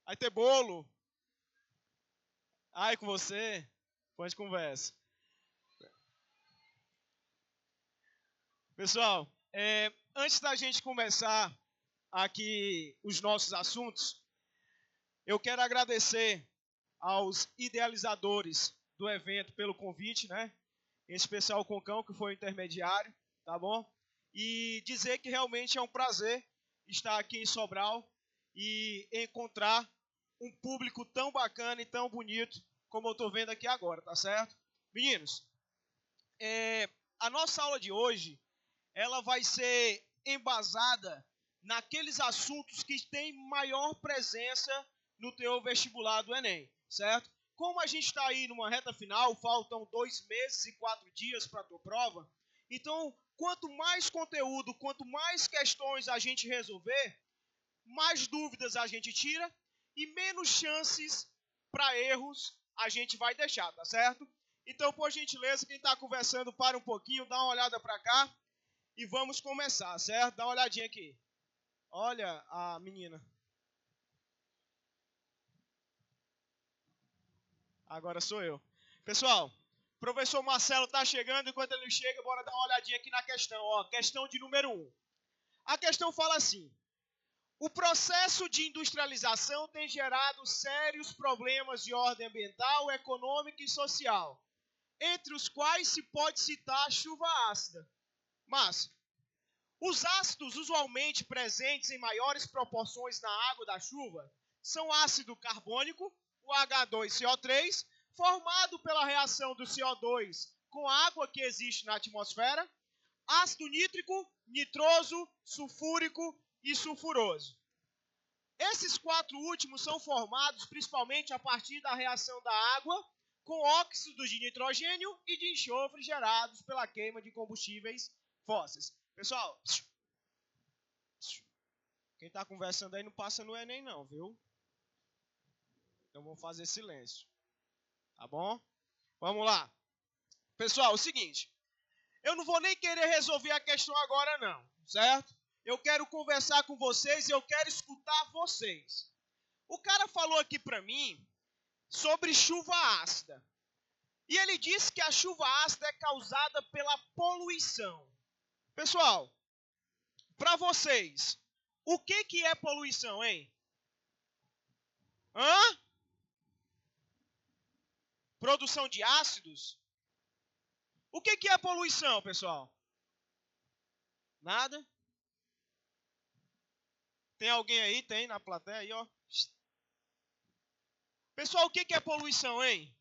Vai ter bolo. Ai, com você. Depois conversa. Pessoal, antes da gente começar aqui os nossos assuntos, eu quero agradecer aos idealizadores do evento pelo convite, né? Em especial o Concão, que foi o intermediário, tá bom? E dizer que realmente é um prazer estar aqui em Sobral e encontrar um público tão bacana e tão bonito como eu estou vendo aqui agora, tá certo? Meninos, a nossa aula de hoje, ela vai ser embasada naqueles assuntos que têm maior presença no teu vestibular do Enem, certo? Como a gente está aí numa reta final, faltam 2 meses e 4 dias para a tua prova, então, quanto mais conteúdo, quanto mais questões a gente resolver, mais dúvidas a gente tira e menos chances para erros a gente vai deixar, tá certo? Então, por gentileza, quem está conversando, para um pouquinho, dá uma olhada para cá e vamos começar, certo? Dá uma olhadinha aqui. Olha a menina. Agora sou eu. Pessoal, o professor Marcelo está chegando. Enquanto ele chega, bora dar uma olhadinha aqui na questão. Ó, questão de número 1. A questão fala assim: o processo de industrialização tem gerado sérios problemas de ordem ambiental, econômica e social, entre os quais se pode citar a chuva ácida. Mas os ácidos usualmente presentes em maiores proporções na água da chuva são ácido carbônico, o H2CO3, formado pela reação do CO2 com a água que existe na atmosfera, ácido nítrico, nitroso, sulfúrico e sulfuroso. Esses 4 últimos são formados principalmente a partir da reação da água com óxidos de nitrogênio e de enxofre gerados pela queima de combustíveis fósseis. Pessoal, quem está conversando aí não passa no Enem não, viu? Então vamos fazer silêncio. Tá bom? Vamos lá. Pessoal, é o seguinte. Eu não vou nem querer resolver a questão agora não, certo? Eu quero conversar com vocês e eu quero escutar vocês. O cara falou aqui para mim sobre chuva ácida. E ele disse que a chuva ácida é causada pela poluição. Pessoal, para vocês, o que é poluição, hein? Hã? Produção de ácidos? O que é poluição, pessoal? Nada? Tem alguém aí? Tem na plateia aí, ó. Pessoal, o que é poluição, hein?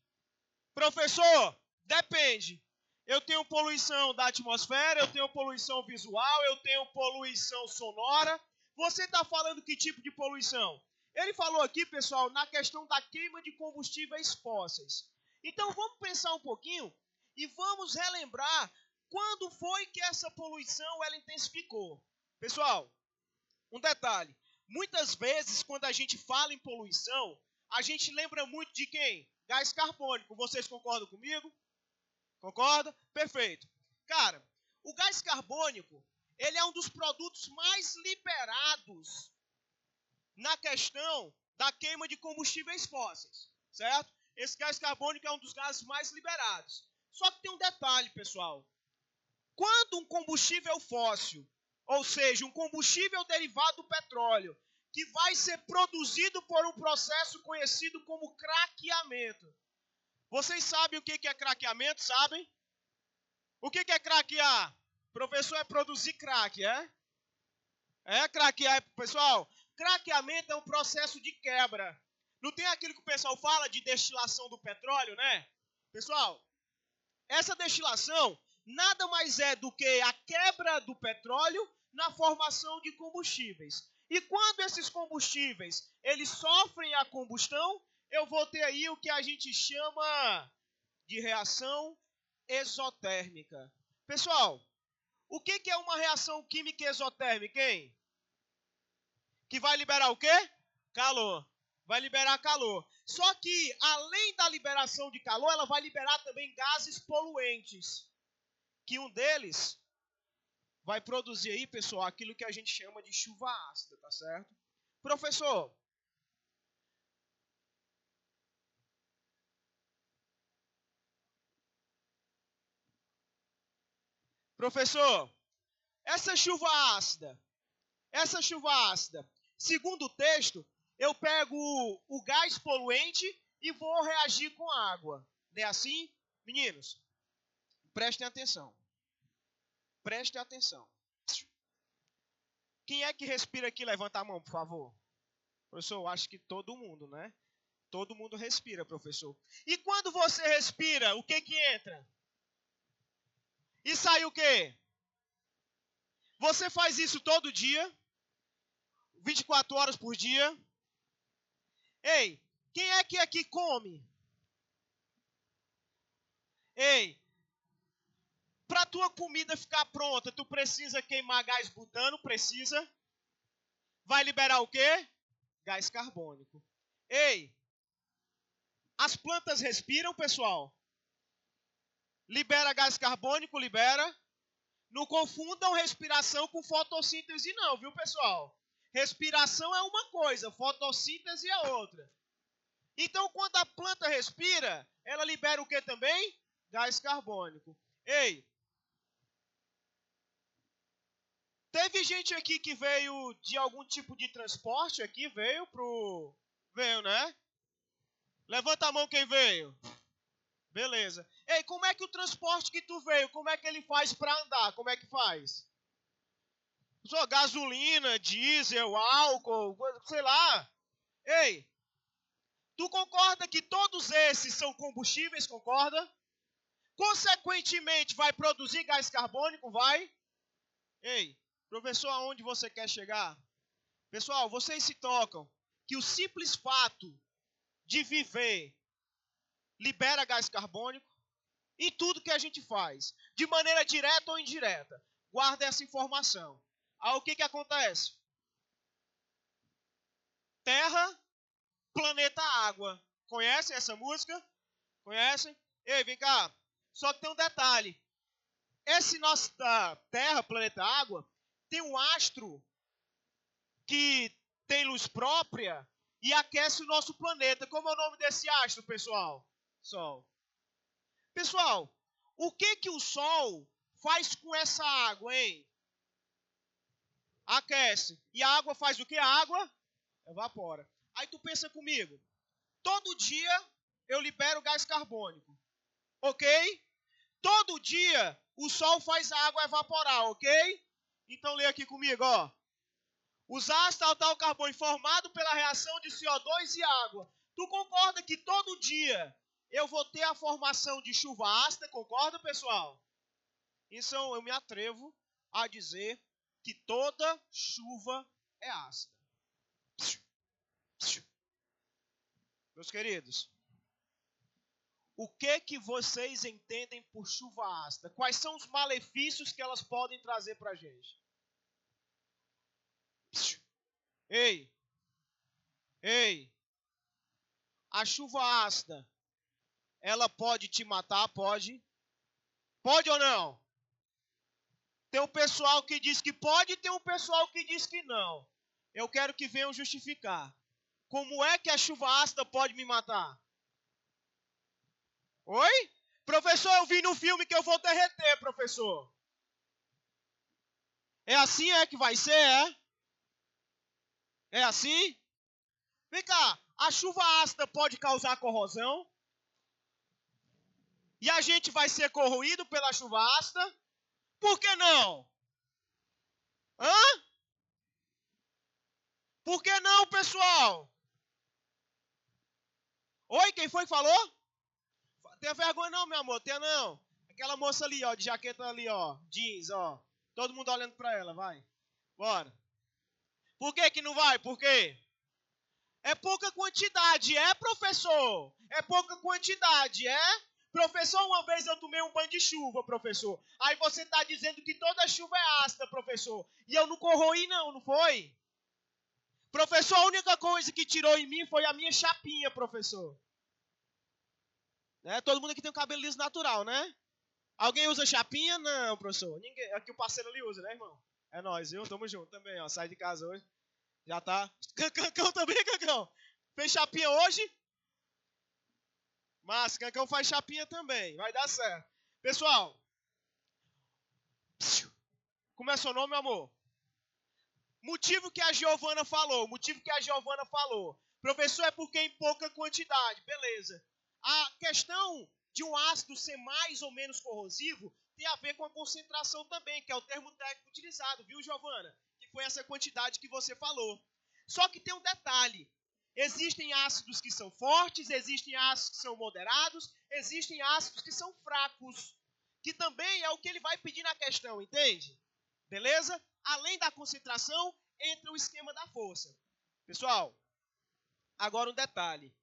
Professor, depende. Eu tenho poluição da atmosfera, eu tenho poluição visual, eu tenho poluição sonora. Você está falando que tipo de poluição? Ele falou aqui, pessoal, na questão da queima de combustíveis fósseis. Então vamos pensar um pouquinho e vamos relembrar quando foi que essa poluição ela intensificou. Pessoal, um detalhe. Muitas vezes, quando a gente fala em poluição, a gente lembra muito de quem? Gás carbônico. Vocês concordam comigo? Concorda? Perfeito. Cara, o gás carbônico, ele é um dos produtos mais liberados na questão da queima de combustíveis fósseis, certo? Esse gás carbônico é um dos gases mais liberados. Só que tem um detalhe, pessoal. Quando um combustível fóssil, ou seja, um combustível derivado do petróleo, que vai ser produzido por um processo conhecido como craqueamento. Vocês sabem o que é craqueamento, sabem? O que é craquear? Professor, é produzir crack, é? É craquear, pessoal. Craqueamento é um processo de quebra. Não tem aquilo que o pessoal fala de destilação do petróleo, né? Pessoal, essa destilação nada mais é do que a quebra do petróleo na formação de combustíveis. E quando esses combustíveis eles sofrem a combustão, eu vou ter aí o que a gente chama de reação exotérmica. Pessoal, o que é uma reação química exotérmica, hein? Que vai liberar o quê? Calor. Vai liberar calor. Só que, além da liberação de calor, ela vai liberar também gases poluentes. Que um deles vai produzir aí, pessoal, aquilo que a gente chama de chuva ácida, tá certo? Professor, Professor, essa chuva ácida, segundo o texto, eu pego o gás poluente e vou reagir com água. Não é assim? Meninos, prestem atenção. Prestem atenção. Quem é que respira aqui? Levanta a mão, por favor. Professor, eu acho que todo mundo, né? Todo mundo respira, professor. E quando você respira, o que que entra? E sai o quê? Você faz isso todo dia? 24 horas por dia? Ei, quem é que aqui come? Ei, para tua comida ficar pronta, tu precisa queimar gás butano? Precisa? Vai liberar o quê? Gás carbônico. Ei, as plantas respiram, pessoal? Libera gás carbônico? Libera? Não confundam respiração com fotossíntese não, viu, pessoal? Respiração é uma coisa, fotossíntese é outra. Então, quando a planta respira, ela libera o que também? Gás carbônico. Ei, teve gente aqui que veio de algum tipo de transporte aqui, Veio, né? Levanta a mão quem veio. Beleza. Ei, como é que o transporte que tu veio, como é que ele faz para andar? Como é que faz? Só gasolina, diesel, álcool, sei lá. Ei, tu concorda que todos esses são combustíveis, concorda? Consequentemente, vai produzir gás carbônico, vai? Ei, professor, aonde você quer chegar? Pessoal, vocês se tocam que o simples fato de viver libera gás carbônico em tudo que a gente faz, de maneira direta ou indireta. Guarda essa informação. Aí o que que acontece? Terra, planeta, água. Conhecem essa música? Conhecem? Ei, vem cá. Só que tem um detalhe. Esse nosso Terra, planeta, água, tem um astro que tem luz própria e aquece o nosso planeta. Como é o nome desse astro, pessoal? Sol. Pessoal, o que que o Sol faz com essa água, hein? Aquece. E a água faz o que? A água evapora. Aí tu pensa comigo. Todo dia eu libero gás carbônico. Ok? Todo dia o Sol faz a água evaporar, ok? Então lê aqui comigo, ó. Os ácidos tal carbono formado pela reação de CO2 e água. Tu concorda que todo dia eu vou ter a formação de chuva ácida? Concorda, pessoal? Então eu me atrevo a dizer que toda chuva é ácida. Meus queridos, o que vocês entendem por chuva ácida? Quais são os malefícios que elas podem trazer para a gente? Ei, a chuva ácida, ela pode te matar? Pode? Pode ou não? Tem um pessoal que diz que pode e tem um pessoal que diz que não. Eu quero que venham justificar. Como é que a chuva ácida pode me matar? Oi? Professor, eu vi no filme que eu vou derreter, professor. É assim que vai ser, é? É assim? Vem cá, a chuva ácida pode causar corrosão? E a gente vai ser corroído pela chuva ácida? Por que não? Hã? Por que não, pessoal? Oi, quem foi que falou? Tenha vergonha não, meu amor, tenha não. Aquela moça ali, ó, de jaqueta ali, ó, jeans, ó. Todo mundo olhando pra ela, vai. Bora. Por que que não vai? Por quê? É pouca quantidade, é, professor? É pouca quantidade, é? Professor, uma vez eu tomei um banho de chuva, professor. Aí você está dizendo que toda chuva é ácida, professor. E eu não corroí não, não foi? Professor, a única coisa que tirou em mim foi a minha chapinha, professor. Né? Todo mundo aqui tem um cabelo liso natural, né? Alguém usa chapinha? Não, professor. Ninguém. Aqui o parceiro ali usa, né, irmão? É nóis, viu? Tamo junto também, ó. Sai de casa hoje. Já tá. Cancão também, Cancão. Fez chapinha hoje? Mas Cancão faz chapinha também. Vai dar certo. Pessoal, Como é seu nome, meu amor? Motivo que a Giovana falou. Professor, é porque em pouca quantidade. Beleza. A questão de um ácido ser mais ou menos corrosivo tem a ver com a concentração também, que é o termo técnico utilizado, viu, Giovana? Que foi essa quantidade que você falou. Só que tem um detalhe. Existem ácidos que são fortes, existem ácidos que são moderados, existem ácidos que são fracos, que também é o que ele vai pedir na questão, entende? Beleza? Além da concentração, entra o esquema da força. Pessoal, agora um detalhe.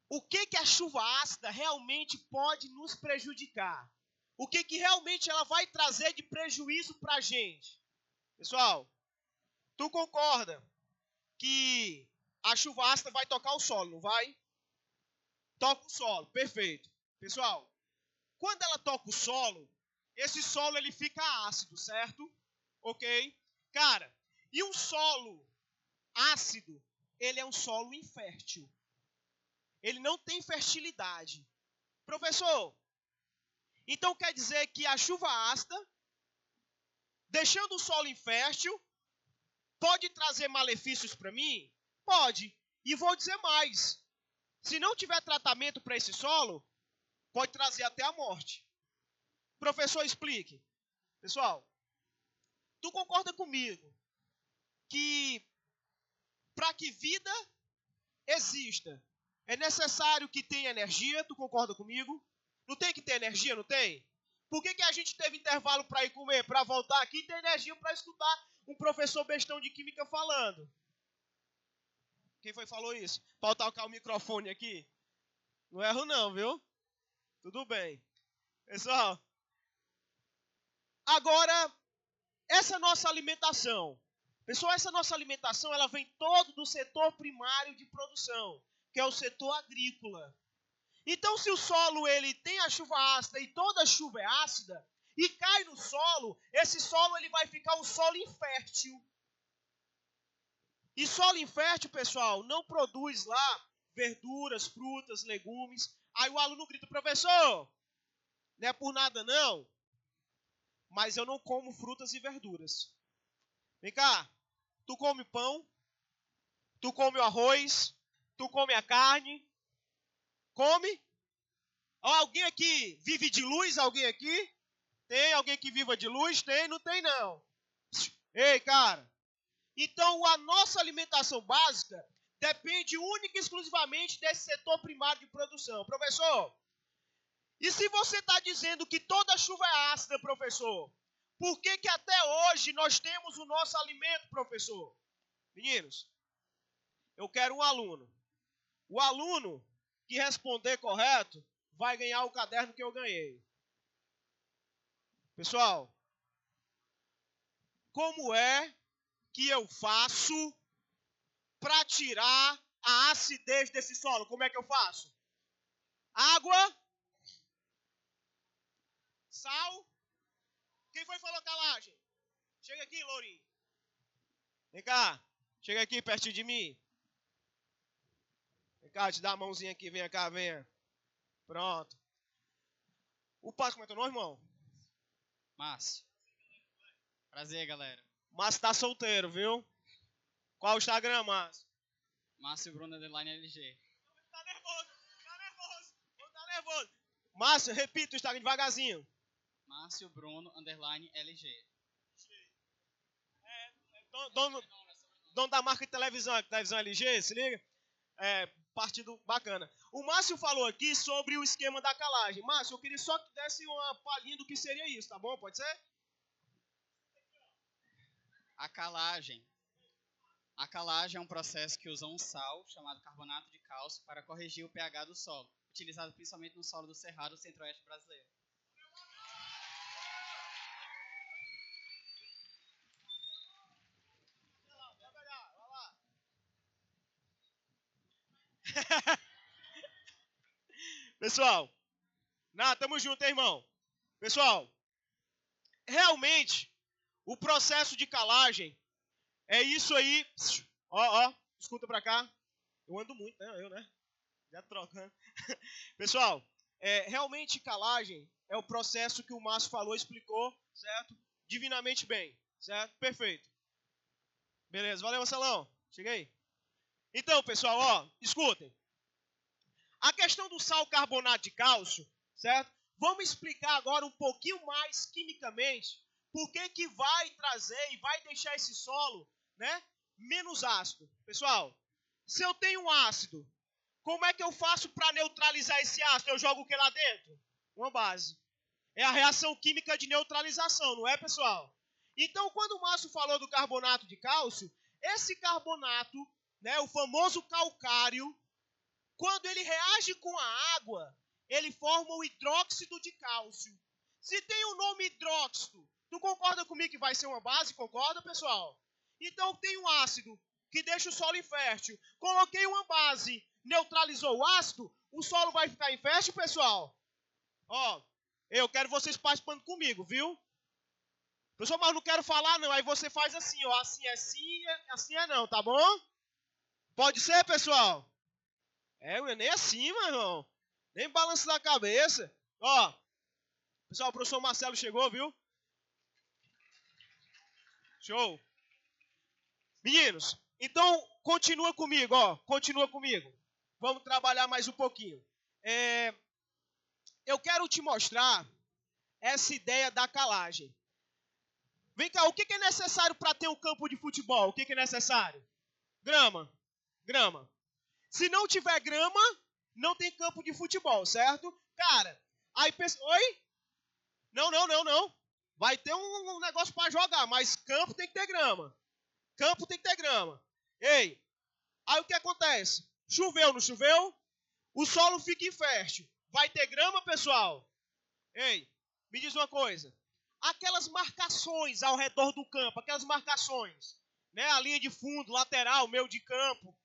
O que a chuva ácida realmente pode nos prejudicar? O que realmente ela vai trazer de prejuízo para a gente? Pessoal, tu concorda que a chuva ácida vai tocar o solo, não vai? Toca o solo, perfeito. Pessoal, quando ela toca o solo, esse solo ele fica ácido, certo? Ok? Cara, e um solo ácido, ele é um solo infértil. Ele não tem fertilidade. Professor, então quer dizer que a chuva ácida, deixando o solo infértil, pode trazer malefícios para mim? Pode. E vou dizer mais. Se não tiver tratamento para esse solo, pode trazer até a morte. Professor, explique. Pessoal, tu concorda comigo que para que vida exista, é necessário que tenha energia? Tu concorda comigo? Não tem que ter energia, não tem? Por que a gente teve intervalo para ir comer? Para voltar aqui e ter energia para escutar um professor bestão de química falando. Quem foi que falou isso? Para tocar o microfone aqui. Não erro não, viu? Tudo bem. Pessoal, agora, essa nossa alimentação. Pessoal, essa nossa alimentação, ela vem todo do setor primário de produção, que é o setor agrícola. Então, se o solo ele tem a chuva ácida e toda chuva é ácida, e cai no solo, esse solo ele vai ficar um solo infértil. E solo infértil, pessoal, não produz lá verduras, frutas, legumes. Aí o aluno grita, professor, não é por nada não, mas eu não como frutas e verduras. Vem cá, tu come pão, tu come o arroz, tu come a carne, come? Alguém aqui vive de luz? Alguém aqui? Tem alguém que viva de luz? Tem? Não tem não. Ei, cara. Então a nossa alimentação básica depende única e exclusivamente desse setor primário de produção. Professor, e se você está dizendo que toda chuva é ácida, professor, por que até hoje nós temos o nosso alimento, professor? Meninos, eu quero um aluno. O aluno que responder correto vai ganhar o caderno que eu ganhei. Pessoal, como é que eu faço para tirar a acidez desse solo? Como é que eu faço? Água, sal. Quem foi que falou calagem? Chega aqui, Lourinho. Vem cá, chega aqui pertinho de mim. Vem cá, te dá a mãozinha aqui, vem cá, venha. Pronto. O pai, como é teu nome, irmão? Márcio. Prazer, galera. Márcio tá solteiro, viu? Qual o Instagram, Márcio? Márcio Bruno _ LG. Tá nervoso. Márcio, repita o Instagram devagarzinho. Márcio Bruno _ LG. Dono da marca de televisão LG, se liga? Partido bacana. O Márcio falou aqui sobre o esquema da calagem. Márcio, eu queria só que desse uma palhinha do que seria isso, tá bom? Pode ser? A calagem. A calagem é um processo que usa um sal, chamado carbonato de cálcio, para corrigir o pH do solo, utilizado principalmente no solo do Cerrado Centro-Oeste brasileiro. Pessoal, tamo junto, hein, irmão? Pessoal, realmente, o processo de calagem é isso aí. Ó, escuta pra cá. Eu ando muito, né? Já troca, né? Pessoal, Realmente calagem é o processo que o Márcio falou, explicou, certo? Divinamente bem, certo? Perfeito. Beleza, valeu, Marcelão. Cheguei. Então, pessoal, ó, escutem. A questão do sal carbonato de cálcio, certo? Vamos explicar agora um pouquinho mais quimicamente por que vai trazer e vai deixar esse solo, né, menos ácido. Pessoal, se eu tenho um ácido, como é que eu faço para neutralizar esse ácido? Eu jogo o que lá dentro? Uma base. É a reação química de neutralização, não é, pessoal? Então, quando o Márcio falou do carbonato de cálcio, esse carbonato, né, o famoso calcário, quando ele reage com a água, ele forma o hidróxido de cálcio. Se tem o nome hidróxido, tu concorda comigo que vai ser uma base? Concorda, pessoal? Então, tem um ácido que deixa o solo infértil. Coloquei uma base, neutralizou o ácido, o solo vai ficar infértil, pessoal? Ó, eu quero vocês participando comigo, viu? Pessoal, mas eu não quero falar não, aí você faz assim, ó, assim é sim, assim é não, tá bom? Pode ser, pessoal? Nem assim, meu irmão. Nem balanço na cabeça. Ó, pessoal, o professor Marcelo chegou, viu? Show. Meninos, então continua comigo, ó. Continua comigo. Vamos trabalhar mais um pouquinho. Eu quero te mostrar essa ideia da calagem. Vem cá, o que é necessário para ter um campo de futebol? O que é necessário? Grama. Grama. Se não tiver grama, não tem campo de futebol, certo? Cara, aí pensa... Oi? Não. Vai ter um negócio para jogar, mas campo tem que ter grama. Campo tem que ter grama. Ei, aí o que acontece? Choveu, não choveu? O solo fica infértil. Vai ter grama, pessoal? Ei, me diz uma coisa. Aquelas marcações ao redor do campo, aquelas marcações, né? A linha de fundo, lateral, meio de campo.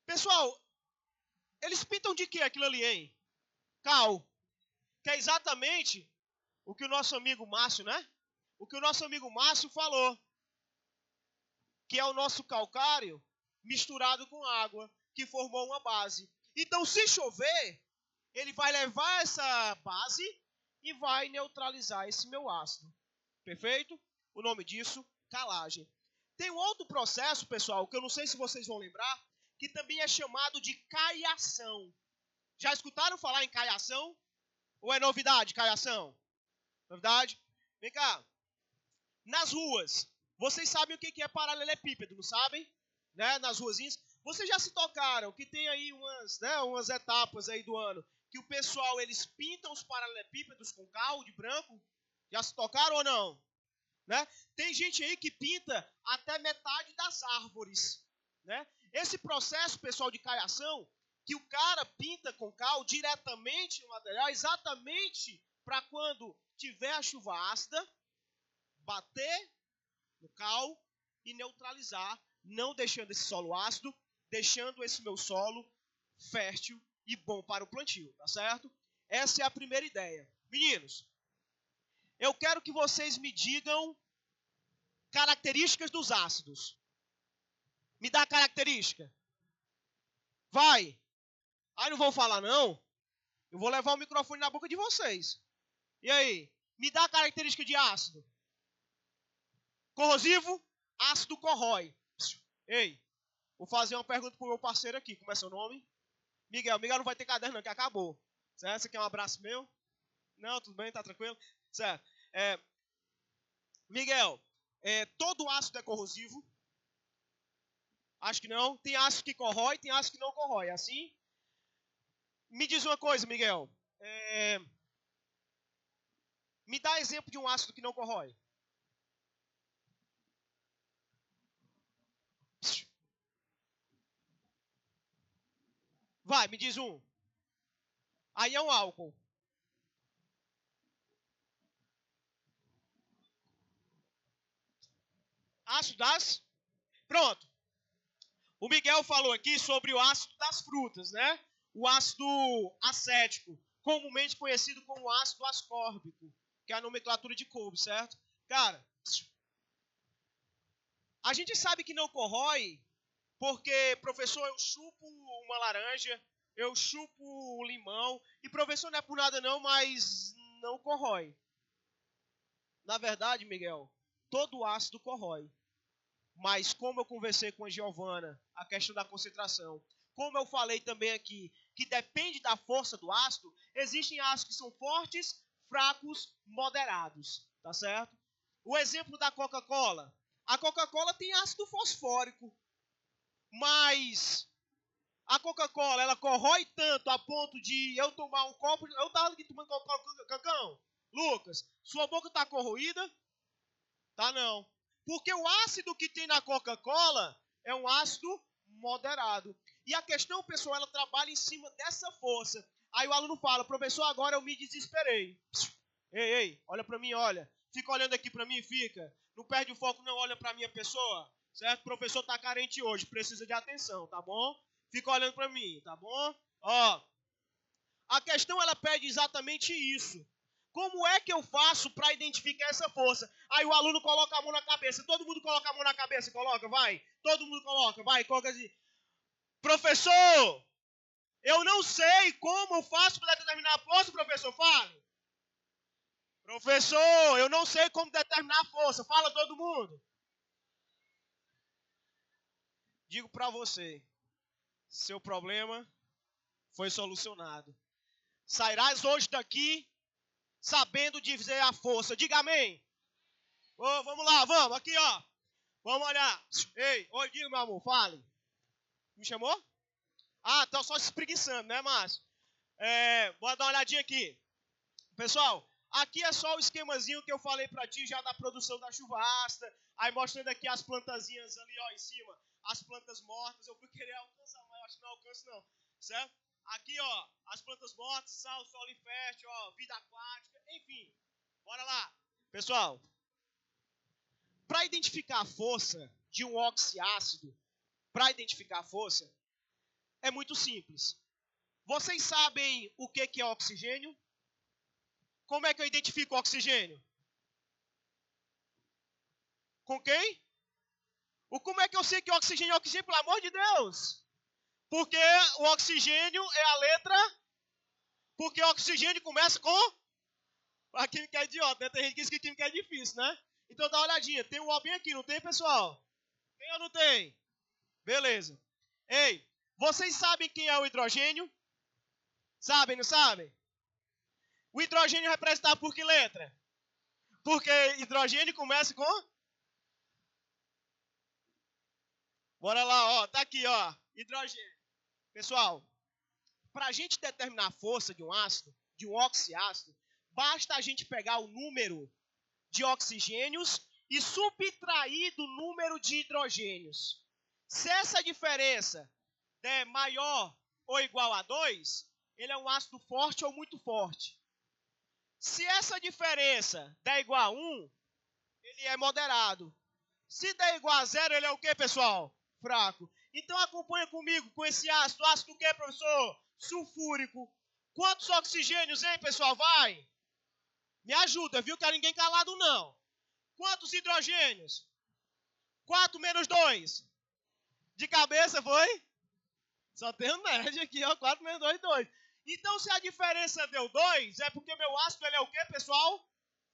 Pessoal, eles pintam de quê aquilo ali, hein? Cal. Que é exatamente o que o nosso amigo Márcio, né? O que o nosso amigo Márcio falou. Que é o nosso calcário misturado com água, que formou uma base. Então, se chover, ele vai levar essa base e vai neutralizar esse meu ácido. Perfeito? O nome disso, calagem. Tem um outro processo, pessoal, que eu não sei se vocês vão lembrar, que também é chamado de caiação. Já escutaram falar em caiação? Ou é novidade, caiação? Novidade? Vem cá. Nas ruas, vocês sabem o que é paralelepípedo, não sabem? Né? Nas ruazinhas. Vocês já se tocaram que tem aí umas etapas aí do ano que o pessoal, eles pintam os paralelepípedos com cal de branco? Já se tocaram ou não? Né? Tem gente aí que pinta até metade das árvores. Né? Esse processo, pessoal, de caiação, que o cara pinta com cal diretamente no material, exatamente para quando tiver a chuva ácida, bater no cal e neutralizar, não deixando esse solo ácido, deixando esse meu solo fértil e bom para o plantio, tá certo? Essa é a primeira ideia. Meninos, eu quero que vocês me digam características dos ácidos. Me dá a característica. Vai. Aí não vou falar não. Eu vou levar o microfone na boca de vocês. E aí? Me dá a característica de ácido. Corrosivo, ácido corrói. Ei, vou fazer uma pergunta pro meu parceiro aqui. Como é seu nome? Miguel. Miguel não vai ter caderno não, que acabou. Certo? Você quer um abraço meu? Não, tudo bem, tá tranquilo? Certo. Miguel, todo ácido é corrosivo? Acho que não. Tem ácido que corrói, tem ácido que não corrói. É assim? Me diz uma coisa, Miguel. Me dá exemplo de um ácido que não corrói. Vai, me diz um. Aí é um álcool. Ácido das... Pronto. O Miguel falou aqui sobre o ácido das frutas, né? O ácido acético, comumente conhecido como ácido ascórbico, que é a nomenclatura de Kolbe, certo? Cara, a gente sabe que não corrói porque, professor, eu chupo uma laranja, eu chupo o limão. E, professor, não é por nada não, mas não corrói. Na verdade, Miguel, todo ácido corrói. Mas como eu conversei com a Giovana, a questão da concentração, como eu falei também aqui, que depende da força do ácido, existem ácidos que são fortes, fracos, moderados, tá certo? O exemplo da Coca-Cola. A Coca-Cola tem ácido fosfórico, mas a Coca-Cola, ela corrói tanto a ponto de eu tomar um copo, eu tava aqui tomando Coca-Cola, Cacão, Lucas, sua boca tá corroída? Tá não. Porque o ácido que tem na Coca-Cola é um ácido moderado. E a questão, pessoal, ela trabalha em cima dessa força. Aí o aluno fala, professor, agora eu me desesperei. Ei, olha pra mim, olha. Fica olhando aqui pra mim, fica. Não perde o foco, não olha pra minha pessoa. Certo? O professor tá carente hoje, precisa de atenção, tá bom? Fica olhando pra mim, tá bom? Ó, a questão, ela pede exatamente isso. Como é que eu faço para identificar essa força? Aí o aluno coloca a mão na cabeça. Todo mundo coloca a mão na cabeça, coloca, vai. Todo mundo coloca, vai, coloca assim. Professor, eu não sei como eu faço para determinar a força, professor, fale. Professor, eu não sei como determinar a força. Fala todo mundo. Digo para você, seu problema foi solucionado. Sairás hoje daqui sabendo dizer a força. Diga amém. Oh, vamos lá, vamos, aqui ó. Vamos olhar. Ei, oi, diga meu amor, fale. Me chamou? Ah, tá só se espreguiçando, né, Márcio? Bora dar uma olhadinha aqui. Pessoal, aqui é só o esquemazinho que eu falei pra ti já da produção da chuva ácida. Aí mostrando aqui as plantazinhas ali, ó, em cima. As plantas mortas. Eu fui querer alcançar, mas acho que não alcanço não. Certo? Aqui, ó, as plantas mortas, sal, solo infértil, ó, vida aquática, enfim. Bora lá. Pessoal, para identificar a força de um oxiácido, para identificar a força, é muito simples. Vocês sabem o que é oxigênio? Como é que eu identifico o oxigênio? Com quem? Como é que eu sei que o oxigênio é oxigênio? Pelo amor de Deus! Porque o oxigênio é a letra... Porque o oxigênio começa com... A química é idiota, né? Tem gente que diz que química é difícil, né? Então dá uma olhadinha. Tem um O bem aqui, não tem, pessoal? Tem ou não tem? Beleza. Ei, vocês sabem quem é o hidrogênio? Sabem, não sabem? O hidrogênio é representado por que letra? Porque hidrogênio começa com... Bora lá, ó. Tá aqui, ó. Hidrogênio. Pessoal, para a gente determinar a força de um ácido, de um oxiácido, basta a gente pegar o número de oxigênios e subtrair do número de hidrogênios. Se essa diferença é maior ou igual a 2, ele é um ácido forte ou muito forte. Se essa diferença der igual a 1, ele é moderado. Se der igual a 0, ele é o que, pessoal? Fraco. Então acompanha comigo com esse ácido. Ácido o que, professor? Sulfúrico. Quantos oxigênios, hein, pessoal? Vai. Me ajuda, viu? Quero ninguém calado, não. Quantos hidrogênios? 4 menos 2. De cabeça, foi? Só tem um nerd aqui, ó. 4 menos 2, 2. Então, se a diferença deu 2, é porque meu ácido ele é o quê, pessoal?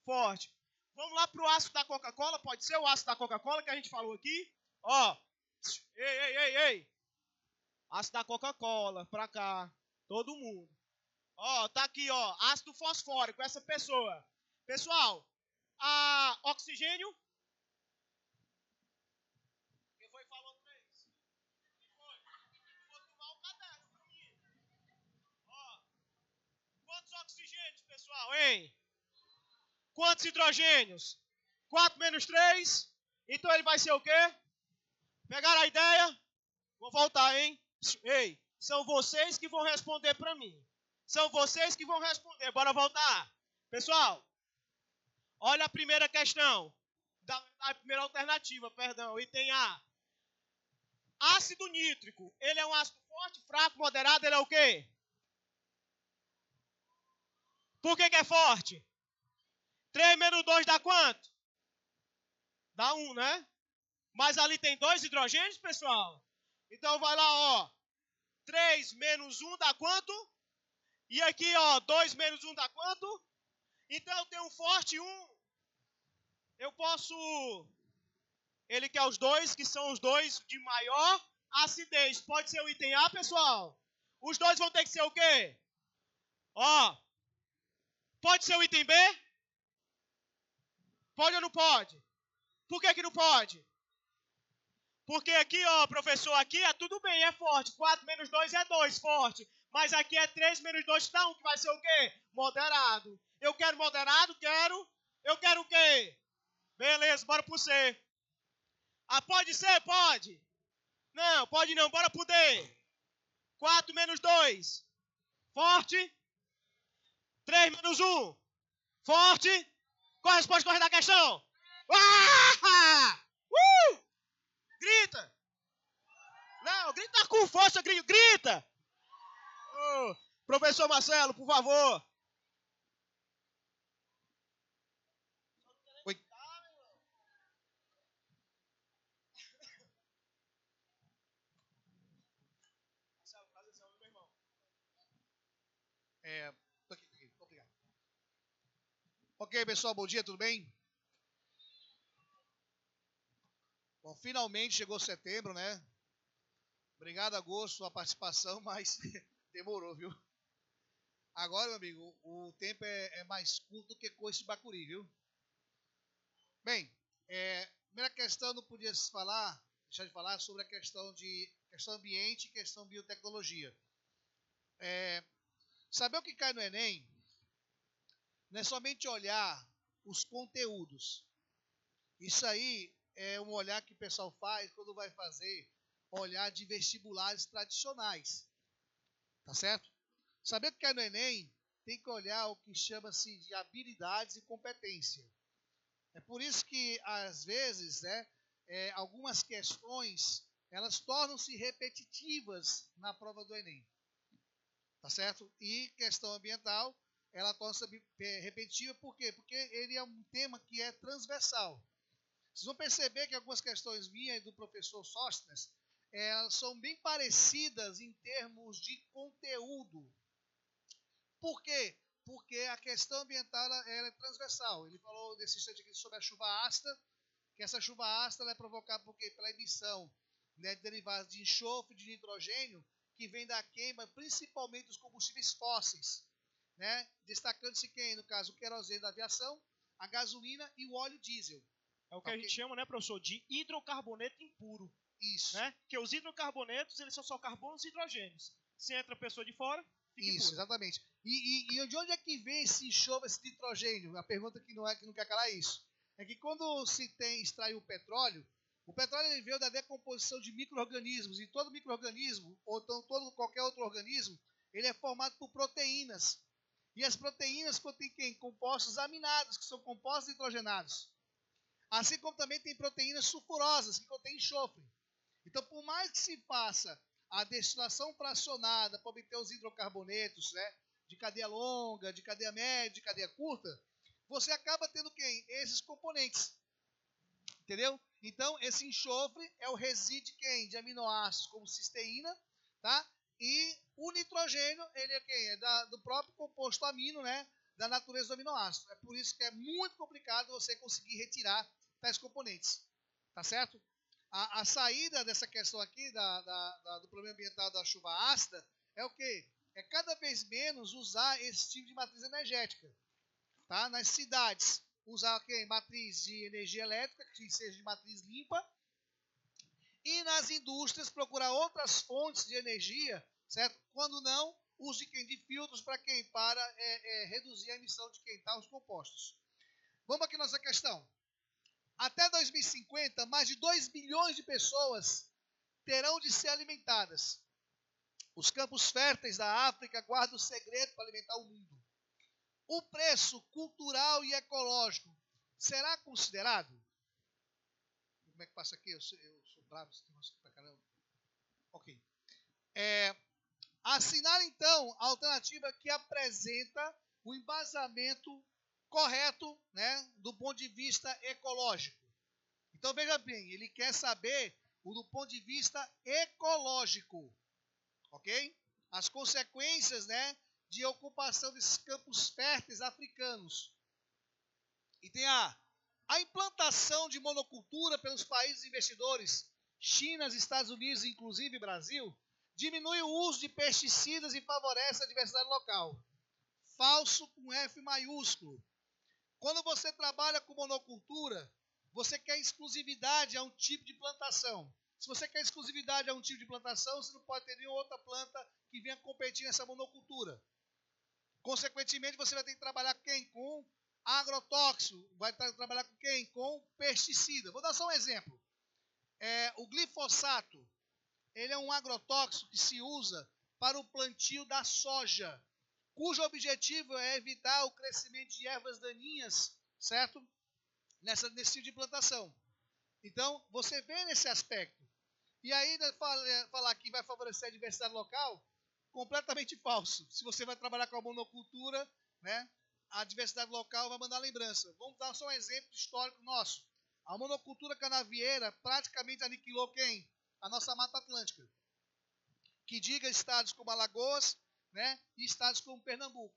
Forte. Vamos lá pro ácido da Coca-Cola. Pode ser o ácido da Coca-Cola que a gente falou aqui. Ó. Ei. Ácido da Coca-Cola, pra cá. Todo mundo. Ó, tá aqui, ó. Ácido fosfórico, essa pessoa. Pessoal, oxigênio. Quem foi que falou 3? Quem foi? Vou tomar o caderno pra mim. Ó. Quantos oxigênios, pessoal, hein? Quantos hidrogênios? 4 menos 3. Então ele vai ser o quê? Pegaram a ideia? Vou voltar, hein? Ei, são vocês que vão responder para mim. São vocês que vão responder. Bora voltar. Pessoal, olha a primeira questão. A primeira alternativa, perdão. Item A. Ácido nítrico. Ele é um ácido forte, fraco, moderado. Ele é o quê? Por que é forte? 3 menos 2 dá quanto? Dá 1, né? Mas ali tem 2 hidrogênios, pessoal. Então vai lá, ó. 3 2 menos 1 dá quanto? E aqui, ó, 2 menos 1 dá quanto? Então eu tenho um forte 1. Eu posso... Ele quer os dois, que são os dois de maior acidez. Pode ser o item A, pessoal? Os dois vão ter que ser o quê? Ó, pode ser o item B? Pode ou não pode? Por que não pode? Porque aqui, ó, professor, aqui é tudo bem, é forte. 4 menos 2 é 2, forte. Mas aqui é 3 menos 2 dá 1, que vai ser o quê? Moderado. Eu quero moderado? Quero. Eu quero o quê? Beleza, bora pro C. Ah, pode ser? Pode. Não, pode não, bora pro D. 4 menos 2. Forte. 3 menos 1. Forte. Qual a resposta correta da questão? Ah! Grita. Não, grita com força, grita. Oh, professor Marcelo, por favor. Oi. Tô aqui, obrigado. Ok, pessoal, bom dia, tudo bem? Bom, finalmente chegou setembro, né? Obrigado, agosto, a participação, mas demorou, viu? Agora, meu amigo, o tempo é mais curto do que coice de bacuri, viu? Bem, primeira questão, não podia deixar de falar sobre a questão ambiente e questão biotecnologia. Saber o que cai no Enem não é somente olhar os conteúdos. Isso aí é um olhar que o pessoal faz quando vai fazer olhar de vestibulares tradicionais. Tá certo? Saber o que cai no Enem tem que olhar o que chama-se de habilidades e competência. É por isso que, às vezes, algumas questões elas tornam-se repetitivas na prova do Enem. Tá certo? E questão ambiental, ela torna-se repetitiva, por quê? Porque ele é um tema que é transversal. Vocês vão perceber que algumas questões minhas do professor Sóstenes, elas são bem parecidas em termos de conteúdo. Por quê? Porque a questão ambiental ela é transversal. Ele falou nesse instante aqui sobre a chuva ácida, que essa chuva ácida ela é provocada por quê? Pela emissão, né, de derivados de enxofre, de nitrogênio, que vem da queima, principalmente dos combustíveis fósseis, né? Destacando-se quem? No caso, o querosene da aviação, a gasolina e o óleo diesel. É o que a gente chama, né, professor, de hidrocarboneto impuro. Isso. Né? Porque os hidrocarbonetos, eles são só carbonos e hidrogênios. Se entra a pessoa de fora, fica isso, impuro. Exatamente. E de onde é que vem esse enxofre, esse nitrogênio? A pergunta que não quer calar é isso. É que quando se extrai o petróleo ele veio da decomposição de micro-organismos. E todo micro-organismo, ou então qualquer outro organismo, ele é formado por proteínas. E as proteínas contêm quem? Compostos aminados, que são compostos nitrogenados. Assim como também tem proteínas sulfurosas, que contêm enxofre. Então, por mais que se faça a destilação fracionada para obter os hidrocarbonetos, né, de cadeia longa, de cadeia média, de cadeia curta, você acaba tendo quem? Esses componentes. Entendeu? Então, esse enxofre é o resíduo de quem? De aminoácidos como cisteína, tá? E o nitrogênio, ele é quem? É do próprio composto amino, né? Da natureza do aminoácido. É por isso que é muito complicado você conseguir retirar tais componentes. Tá certo? A saída dessa questão aqui, do problema ambiental da chuva ácida, é o quê? É cada vez menos usar esse tipo de matriz energética. Tá? Nas cidades, usar okay, matriz de energia elétrica, que seja de matriz limpa. E nas indústrias, procurar outras fontes de energia, certo? Quando não, use de filtros para quem? Para reduzir a emissão de os compostos. Vamos aqui à nossa questão. Até 2050, mais de 2 bilhões de pessoas terão de ser alimentadas. Os campos férteis da África guardam o segredo para alimentar o mundo. O preço cultural e ecológico será considerado? Como é que passa aqui? Eu sou bravo, pra caramba. Ok. Assinar, então, a alternativa que apresenta o embasamento correto, né, do ponto de vista ecológico. Então, veja bem, ele quer saber do ponto de vista ecológico. Ok? as consequências, né, de ocupação desses campos férteis africanos. E tem a implantação de monocultura pelos países investidores, China, Estados Unidos, inclusive Brasil, diminui o uso de pesticidas e favorece a diversidade local. Falso com F maiúsculo. Quando você trabalha com monocultura, você quer exclusividade a um tipo de plantação. Se você quer exclusividade a um tipo de plantação, você não pode ter nenhuma outra planta que venha competir nessa monocultura. Consequentemente, você vai ter que trabalhar com agrotóxico, vai trabalhar com quem? Com pesticida. Vou dar só um exemplo. O glifosato, ele é um agrotóxico que se usa para o plantio da soja, cujo objetivo é evitar o crescimento de ervas daninhas, certo? Nesse tipo de plantação. Então, você vê nesse aspecto. E aí, falar que vai favorecer a diversidade local, completamente falso. Se você vai trabalhar com a monocultura, né, a diversidade local vai mandar lembrança. Vamos dar só um exemplo histórico nosso. A monocultura canavieira praticamente aniquilou quem? A nossa Mata Atlântica. Que diga estados como Alagoas, né, e estados como Pernambuco.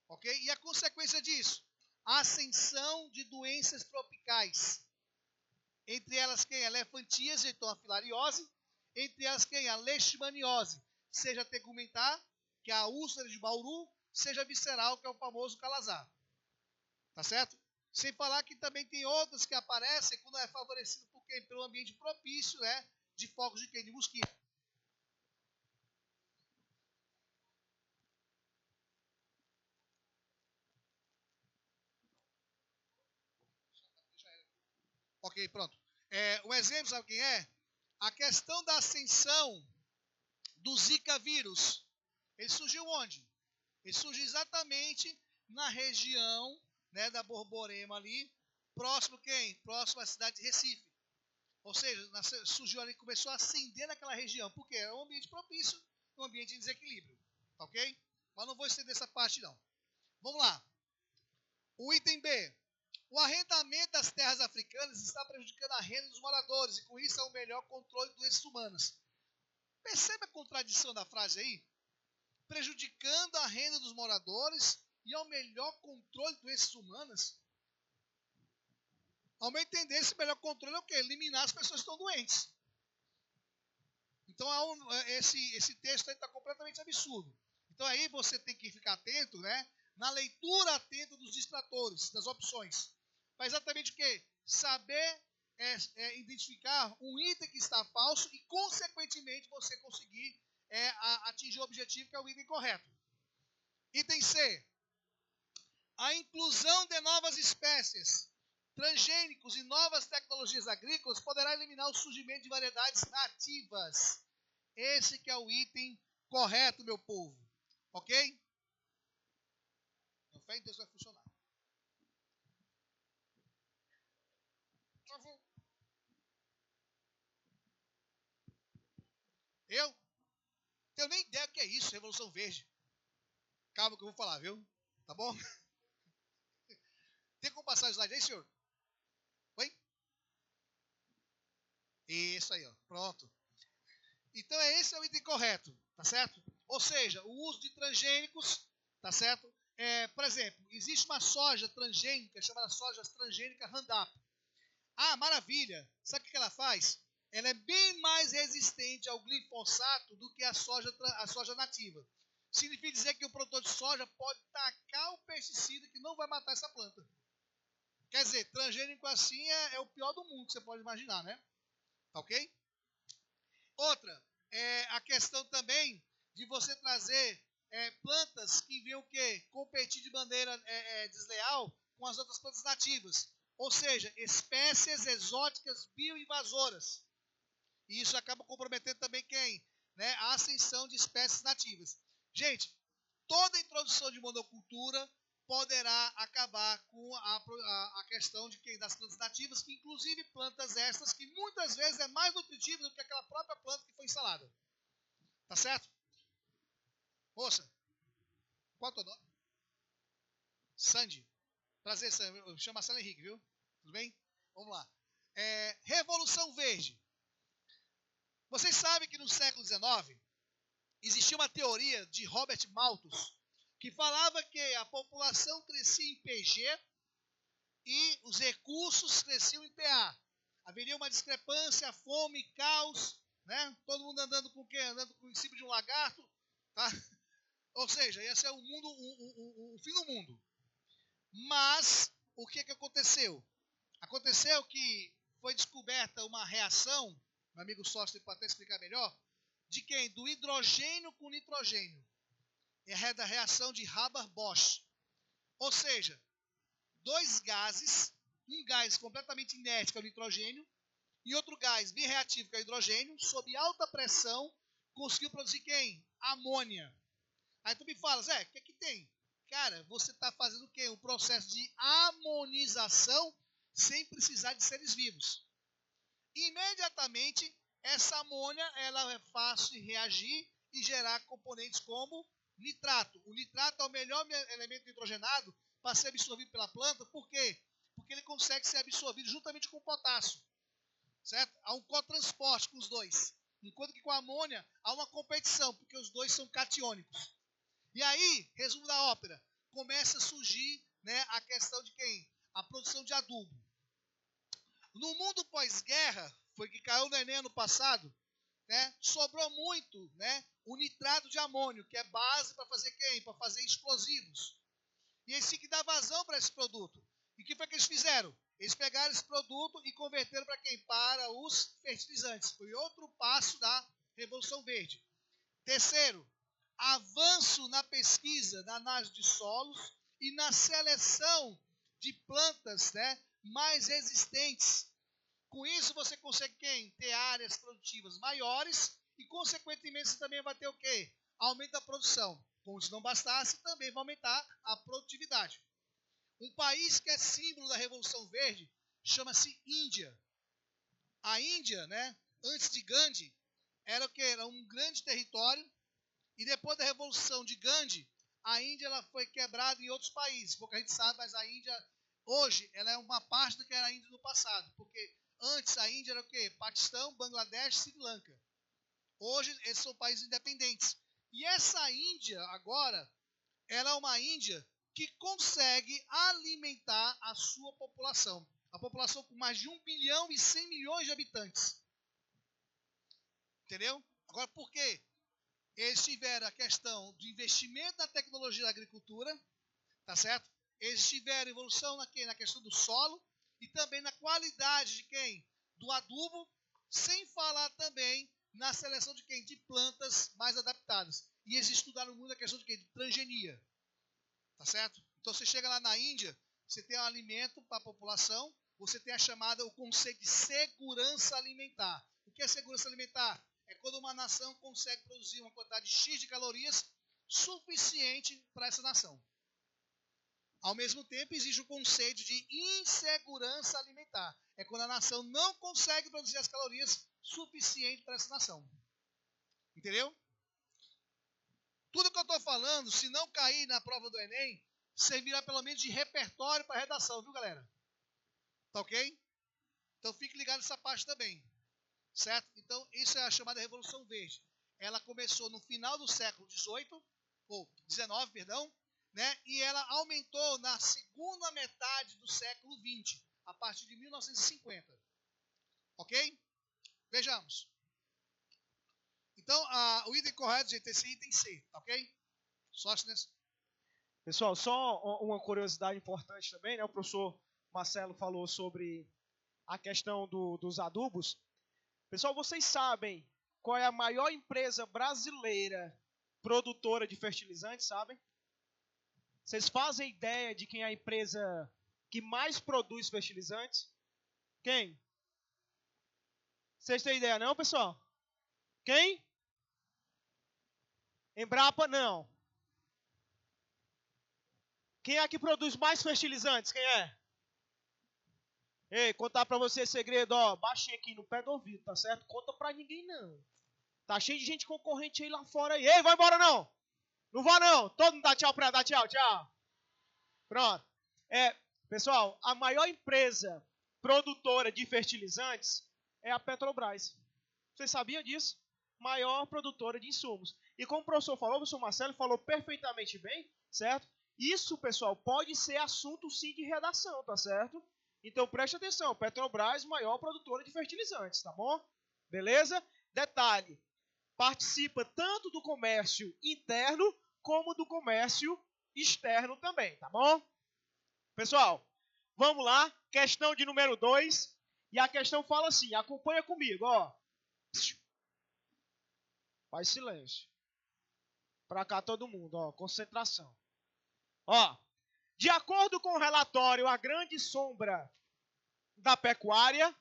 Ok? E a consequência disso? A ascensão de doenças tropicais. Entre elas quem? A elefantíase, então a filariose. Entre elas quem? A leishmaniose, seja tegumentar, que é a úlcera de Bauru, seja visceral, que é o famoso calazar. Tá certo? Sem falar que também tem outras que aparecem quando é favorecido por quem? Pelo ambiente propício, né, de focos de quem? De mosquito. Ok, pronto. Um exemplo, sabe quem é? A questão da ascensão do Zika vírus. Ele surgiu onde? Ele surgiu exatamente na região, né, da Borborema ali, próximo quem? Próximo à cidade de Recife. Ou seja, surgiu ali, começou a ascender naquela região. Por quê? É um ambiente propício, um ambiente de desequilíbrio. Ok? Mas não vou estender essa parte não. Vamos lá. O item B. O arrendamento das terras africanas está prejudicando a renda dos moradores e com isso é o melhor controle de doenças humanas. Percebe a contradição da frase aí? Prejudicando a renda dos moradores e ao melhor controle de doenças humanas? Ao meu entender, esse melhor controle é o quê? Eliminar as pessoas que estão doentes. Então, esse texto aí está completamente absurdo. Então, aí você tem que ficar atento, né, na leitura atenta dos distratores, das opções. Para exatamente o quê? Saber identificar um item que está falso e, consequentemente, você conseguir atingir o objetivo que é o item correto. Item C. A inclusão de novas espécies, transgênicos e novas tecnologias agrícolas poderá eliminar o surgimento de variedades nativas. Esse que é o item correto, meu povo. Ok? Então, fé em Deus vai funcionar. Eu tenho nem ideia do que é isso, Revolução Verde. Calma que eu vou falar, viu? Tá bom? Tem como passar o slide aí, senhor? Oi? Isso aí, ó. Pronto. Então, esse é o item correto, tá certo? Ou seja, o uso de transgênicos, tá certo? Por exemplo, existe uma soja transgênica chamada soja transgênica Roundup. Ah, maravilha! Sabe o que ela faz? Ela é bem mais resistente ao glifosato do que a soja nativa. Significa dizer que o produtor de soja pode tacar o pesticida que não vai matar essa planta. Quer dizer, transgênico assim é o pior do mundo que você pode imaginar, né? Tá ok? Outra, a questão também de você trazer plantas que venham o quê? Competir de maneira desleal com as outras plantas nativas. Ou seja, espécies exóticas bioinvasoras. E isso acaba comprometendo também quem? Né? A ascensão de espécies nativas. Gente, toda introdução de monocultura poderá acabar com a questão de quem? Das plantas nativas, que inclusive plantas estas que muitas vezes é mais nutritiva do que aquela própria planta que foi instalada. Tá certo? Moça, qual é o teu nome? Sandy. Prazer, Sandy. Eu chamo Marcelo Henrique, viu? Tudo bem? Vamos lá. Revolução Verde. Vocês sabem que no século XIX, existia uma teoria de Robert Malthus que falava que a população crescia em PG e os recursos cresciam em PA. Haveria uma discrepância, fome, caos, né? Todo mundo andando com o quê? Andando em cima de um lagarto, tá? Ou seja, esse é o mundo, o fim do mundo. Mas o que aconteceu? Aconteceu que foi descoberta uma reação, meu amigo sócio pode até explicar melhor, de quem? Do hidrogênio com nitrogênio. É da reação de Haber-Bosch. Ou seja, dois gases, um gás completamente inerte, que é o nitrogênio, e outro gás bem reativo, que é o hidrogênio, sob alta pressão, conseguiu produzir quem? Amônia. Aí tu me fala, Zé, o que é que tem? Cara, você está fazendo o quê? Um processo de amonização sem precisar de seres vivos. Imediatamente, essa amônia ela é fácil de reagir e gerar componentes como nitrato. O nitrato é o melhor elemento nitrogenado para ser absorvido pela planta. Por quê? Porque ele consegue ser absorvido juntamente com o potássio. Certo? Há um cotransporte com os dois. Enquanto que com a amônia há uma competição, porque os dois são catiônicos. E aí, resumo da ópera, começa a surgir, né, a questão de quem? A produção de adubo. No mundo pós-guerra, foi que caiu no Enem ano passado, né, sobrou muito, né, o nitrato de amônio, que é base para fazer quem? Para fazer explosivos. E eles tinham que dar vazão para esse produto. E o que foi que eles fizeram? Eles pegaram esse produto e converteram para quem? Para os fertilizantes. Foi outro passo da Revolução Verde. Terceiro, avanço na pesquisa, na análise de solos e na seleção de plantas, né, mais resistentes. Com isso você consegue quem? Ter áreas produtivas maiores e, consequentemente, você também vai ter o quê? Aumento da produção. Como se não bastasse, também vai aumentar a produtividade. Um país que é símbolo da Revolução Verde chama-se Índia. A Índia, né, antes de Gandhi, era o quê? Era um grande território. E depois da Revolução de Gandhi, a Índia ela foi quebrada em outros países. Pouca gente sabe, mas a Índia, hoje, ela é uma parte do que era a Índia no passado. Porque antes a Índia era o quê? Paquistão, Bangladesh, Sri Lanka. Hoje, esses são países independentes. E essa Índia, agora, ela é uma Índia que consegue alimentar a sua população. A população com mais de 1 bilhão e 100 milhões de habitantes. Entendeu? Agora, por quê? Eles tiveram a questão do investimento na tecnologia da agricultura, tá certo? Eles tiveram evolução na questão do solo e também na qualidade de quem? Do adubo, sem falar também na seleção de quem? De plantas mais adaptadas. E eles estudaram muito a questão de quem? De transgenia, tá certo? Então você chega lá na Índia, você tem um alimento para a população, você tem a chamada, o conceito de segurança alimentar. O que é segurança alimentar? É quando uma nação consegue produzir uma quantidade X de calorias suficiente para essa nação. Ao mesmo tempo, existe o conceito de insegurança alimentar. É quando a nação não consegue produzir as calorias suficientes para essa nação. Entendeu? Tudo que eu estou falando, se não cair na prova do Enem, servirá pelo menos de repertório para redação, viu, galera? Tá ok? Então fique ligado nessa parte também. Certo? Então, isso é a chamada Revolução Verde. Ela começou no final do século XVIII, ou XIX, perdão, né? E ela aumentou na segunda metade do século XX, a partir de 1950. Ok? Vejamos. Então, o item correto, gente, esse item C, tá ok? Sóstenes. Pessoal, só uma curiosidade importante também, né? O professor Marcelo falou sobre a questão dos adubos. Pessoal, vocês sabem qual é a maior empresa brasileira produtora de fertilizantes, sabem? Vocês fazem ideia de quem é a empresa que mais produz fertilizantes? Quem? Vocês têm ideia não, pessoal? Quem? Embrapa, não. Quem é que produz mais fertilizantes? Quem é? Ei, contar pra você segredo, ó, baixinho aqui no pé do ouvido, tá certo? Conta pra ninguém não. Tá cheio de gente concorrente aí lá fora aí. Ei, vai embora não. Não vá não. Todo mundo dá tchau pra dar tchau, tchau. Pronto. Pessoal, a maior empresa produtora de fertilizantes é a Petrobras. Vocês sabiam disso? Maior produtora de insumos. E como o professor falou, o professor Marcelo falou perfeitamente bem, certo? Isso, pessoal, pode ser assunto sim de redação, tá certo? Então preste atenção, Petrobras, maior produtora de fertilizantes, tá bom? Beleza? Detalhe, participa tanto do comércio interno como do comércio externo também, tá bom? Pessoal, vamos lá, questão de número 2. E a questão fala assim, acompanha comigo, ó. Faz silêncio. Pra cá todo mundo, ó, concentração. Ó, de acordo com o relatório A Grande Sombra da Pecuária,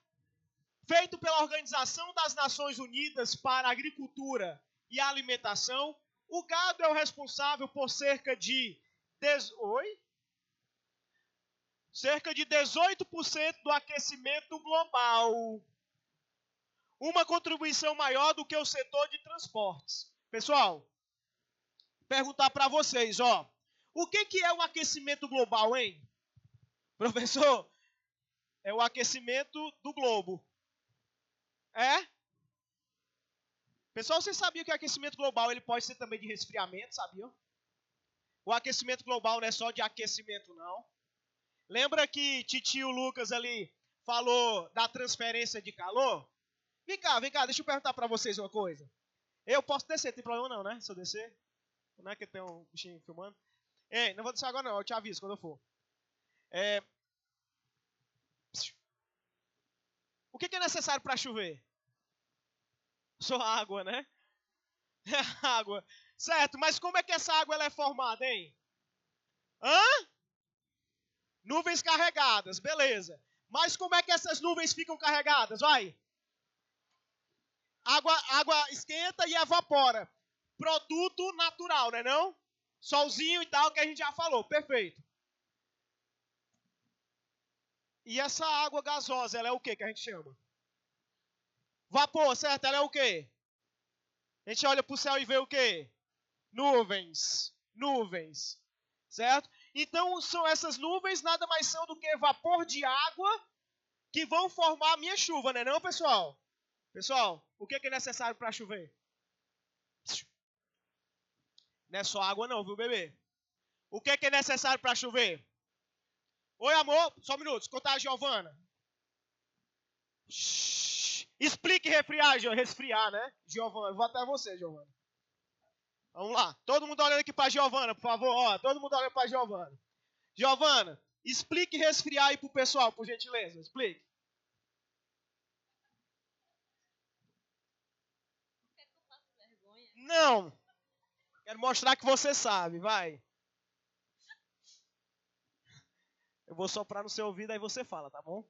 feito pela Organização das Nações Unidas para a Agricultura e a Alimentação, o gado é o responsável por cerca de 18% do aquecimento global. Uma contribuição maior do que o setor de transportes. Pessoal, perguntar para vocês, ó. O que é o aquecimento global, hein? Professor, é o aquecimento do globo. É? Pessoal, vocês sabiam que o aquecimento global ele pode ser também de resfriamento, sabiam? O aquecimento global não é só de aquecimento, não. Lembra que titio Lucas ali falou da transferência de calor? Vem cá, deixa eu perguntar para vocês uma coisa. Eu posso descer, não tem problema não, né? Se eu descer. Não é que tem um bichinho filmando. Ei, não vou descer agora não, eu te aviso quando eu for. O que é necessário para chover? Só água, né? É água. Certo, mas como é que essa água ela é formada, hein? Hã? Nuvens carregadas, beleza. Mas como é que essas nuvens ficam carregadas? Vai. Água esquenta e evapora. Produto natural, né não? Solzinho e tal, que a gente já falou. Perfeito. E essa água gasosa, ela é o que a gente chama? Vapor, certo? Ela é o quê? A gente olha para o céu e vê o quê? Nuvens. Nuvens. Certo? Então, são essas nuvens nada mais são do que vapor de água que vão formar a minha chuva, né não, pessoal? Pessoal, o que é necessário para chover? Não é só água não, viu, bebê? O que é necessário para chover? Oi, amor. Só um minuto. Escutar a Giovana. Explique resfriar, né? Giovana, eu vou até você, Giovana. Vamos lá. Todo mundo olhando aqui para Giovana, por favor. Ó, todo mundo olhando para Giovana. Giovana, explique resfriar aí pro pessoal, por gentileza. Explique. Quer que eu faça vergonha? Não. Quero mostrar que você sabe, vai. Eu vou soprar no seu ouvido, aí você fala, tá bom?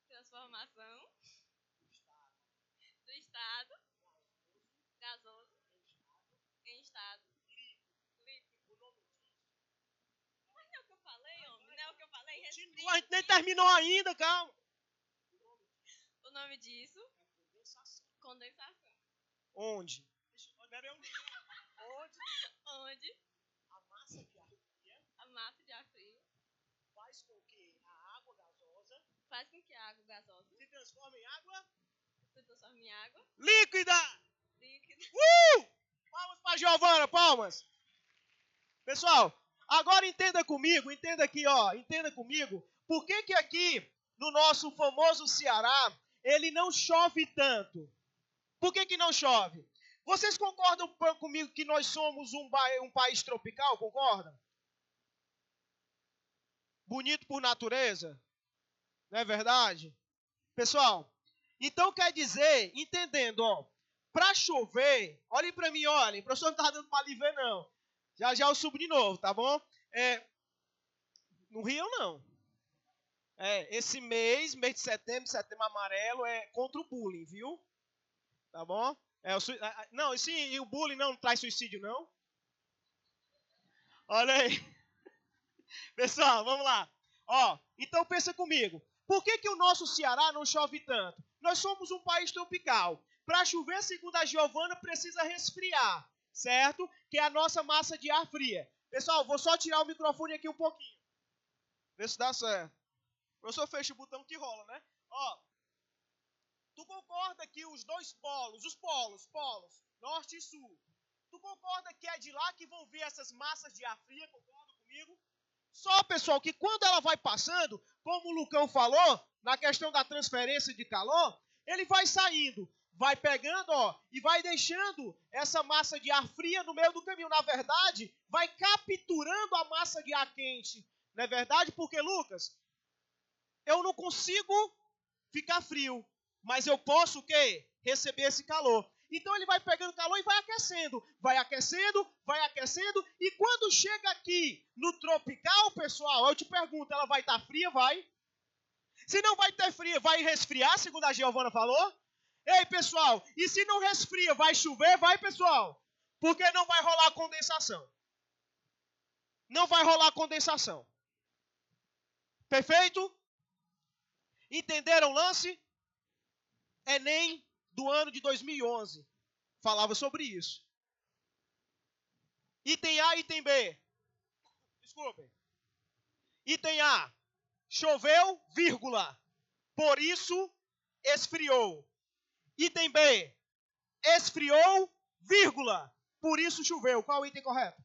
Transformação do estado gasoso em estado líquido. Mas não é o que eu falei, homem. Não é o que eu falei. A gente nem terminou ainda, calma. O nome disso? Condensação. Onde? Onde a massa de ar fria a massa de ar frio faz com que a água gasosa faz com que a água gasosa se transforme em água se transforme em água líquida. líquida. Palmas para Giovana, palmas. Pessoal, agora entenda comigo, entenda aqui, ó, entenda comigo. Por que aqui no nosso famoso Ceará ele não chove tanto? Por que não chove? Vocês concordam comigo que nós somos um país tropical, concordam? Bonito por natureza? Não é verdade? Pessoal, então quer dizer, entendendo, ó, para chover, olhem para mim, olhem, o professor não está dando para ali ver, não. Já eu subo de novo, tá bom? No Rio, não. Esse mês de setembro amarelo, é contra o bullying, viu? Tá bom? Não, e o bullying não traz suicídio, não? Olha aí. Pessoal, vamos lá. Ó, então pensa comigo. Por que o nosso Ceará não chove tanto? Nós somos um país tropical. Para chover, segundo a Giovana, precisa resfriar, certo? Que é a nossa massa de ar fria. Pessoal, vou só tirar o microfone aqui um pouquinho. Vê se dá certo. O professor fecha o botão que rola, né? Ó, Tu concorda que os dois polos, norte e sul, tu concorda que é de lá que vão vir essas massas de ar fria? Concorda comigo? Só, pessoal, que quando ela vai passando, como o Lucão falou, na questão da transferência de calor, ele vai saindo, vai pegando, ó, e vai deixando essa massa de ar fria no meio do caminho. Na verdade, vai capturando a massa de ar quente. Não é verdade? Porque, Lucas, eu não consigo ficar frio, mas eu posso o quê? Receber esse calor. Então ele vai pegando calor e vai aquecendo, e quando chega aqui no tropical, pessoal, eu te pergunto, ela vai estar fria? Vai. Se não vai ter fria, vai resfriar, segundo a Giovana falou? Ei, pessoal, e se não resfria, vai chover? Vai, pessoal. Porque não vai rolar condensação. Não vai rolar condensação. Perfeito? Entenderam o lance? Enem do ano de 2011 falava sobre isso. Item A e item B. Desculpem. Item A. Choveu, vírgula. Por isso, esfriou. Item B. Esfriou, vírgula. Por isso choveu. Qual é o item correto?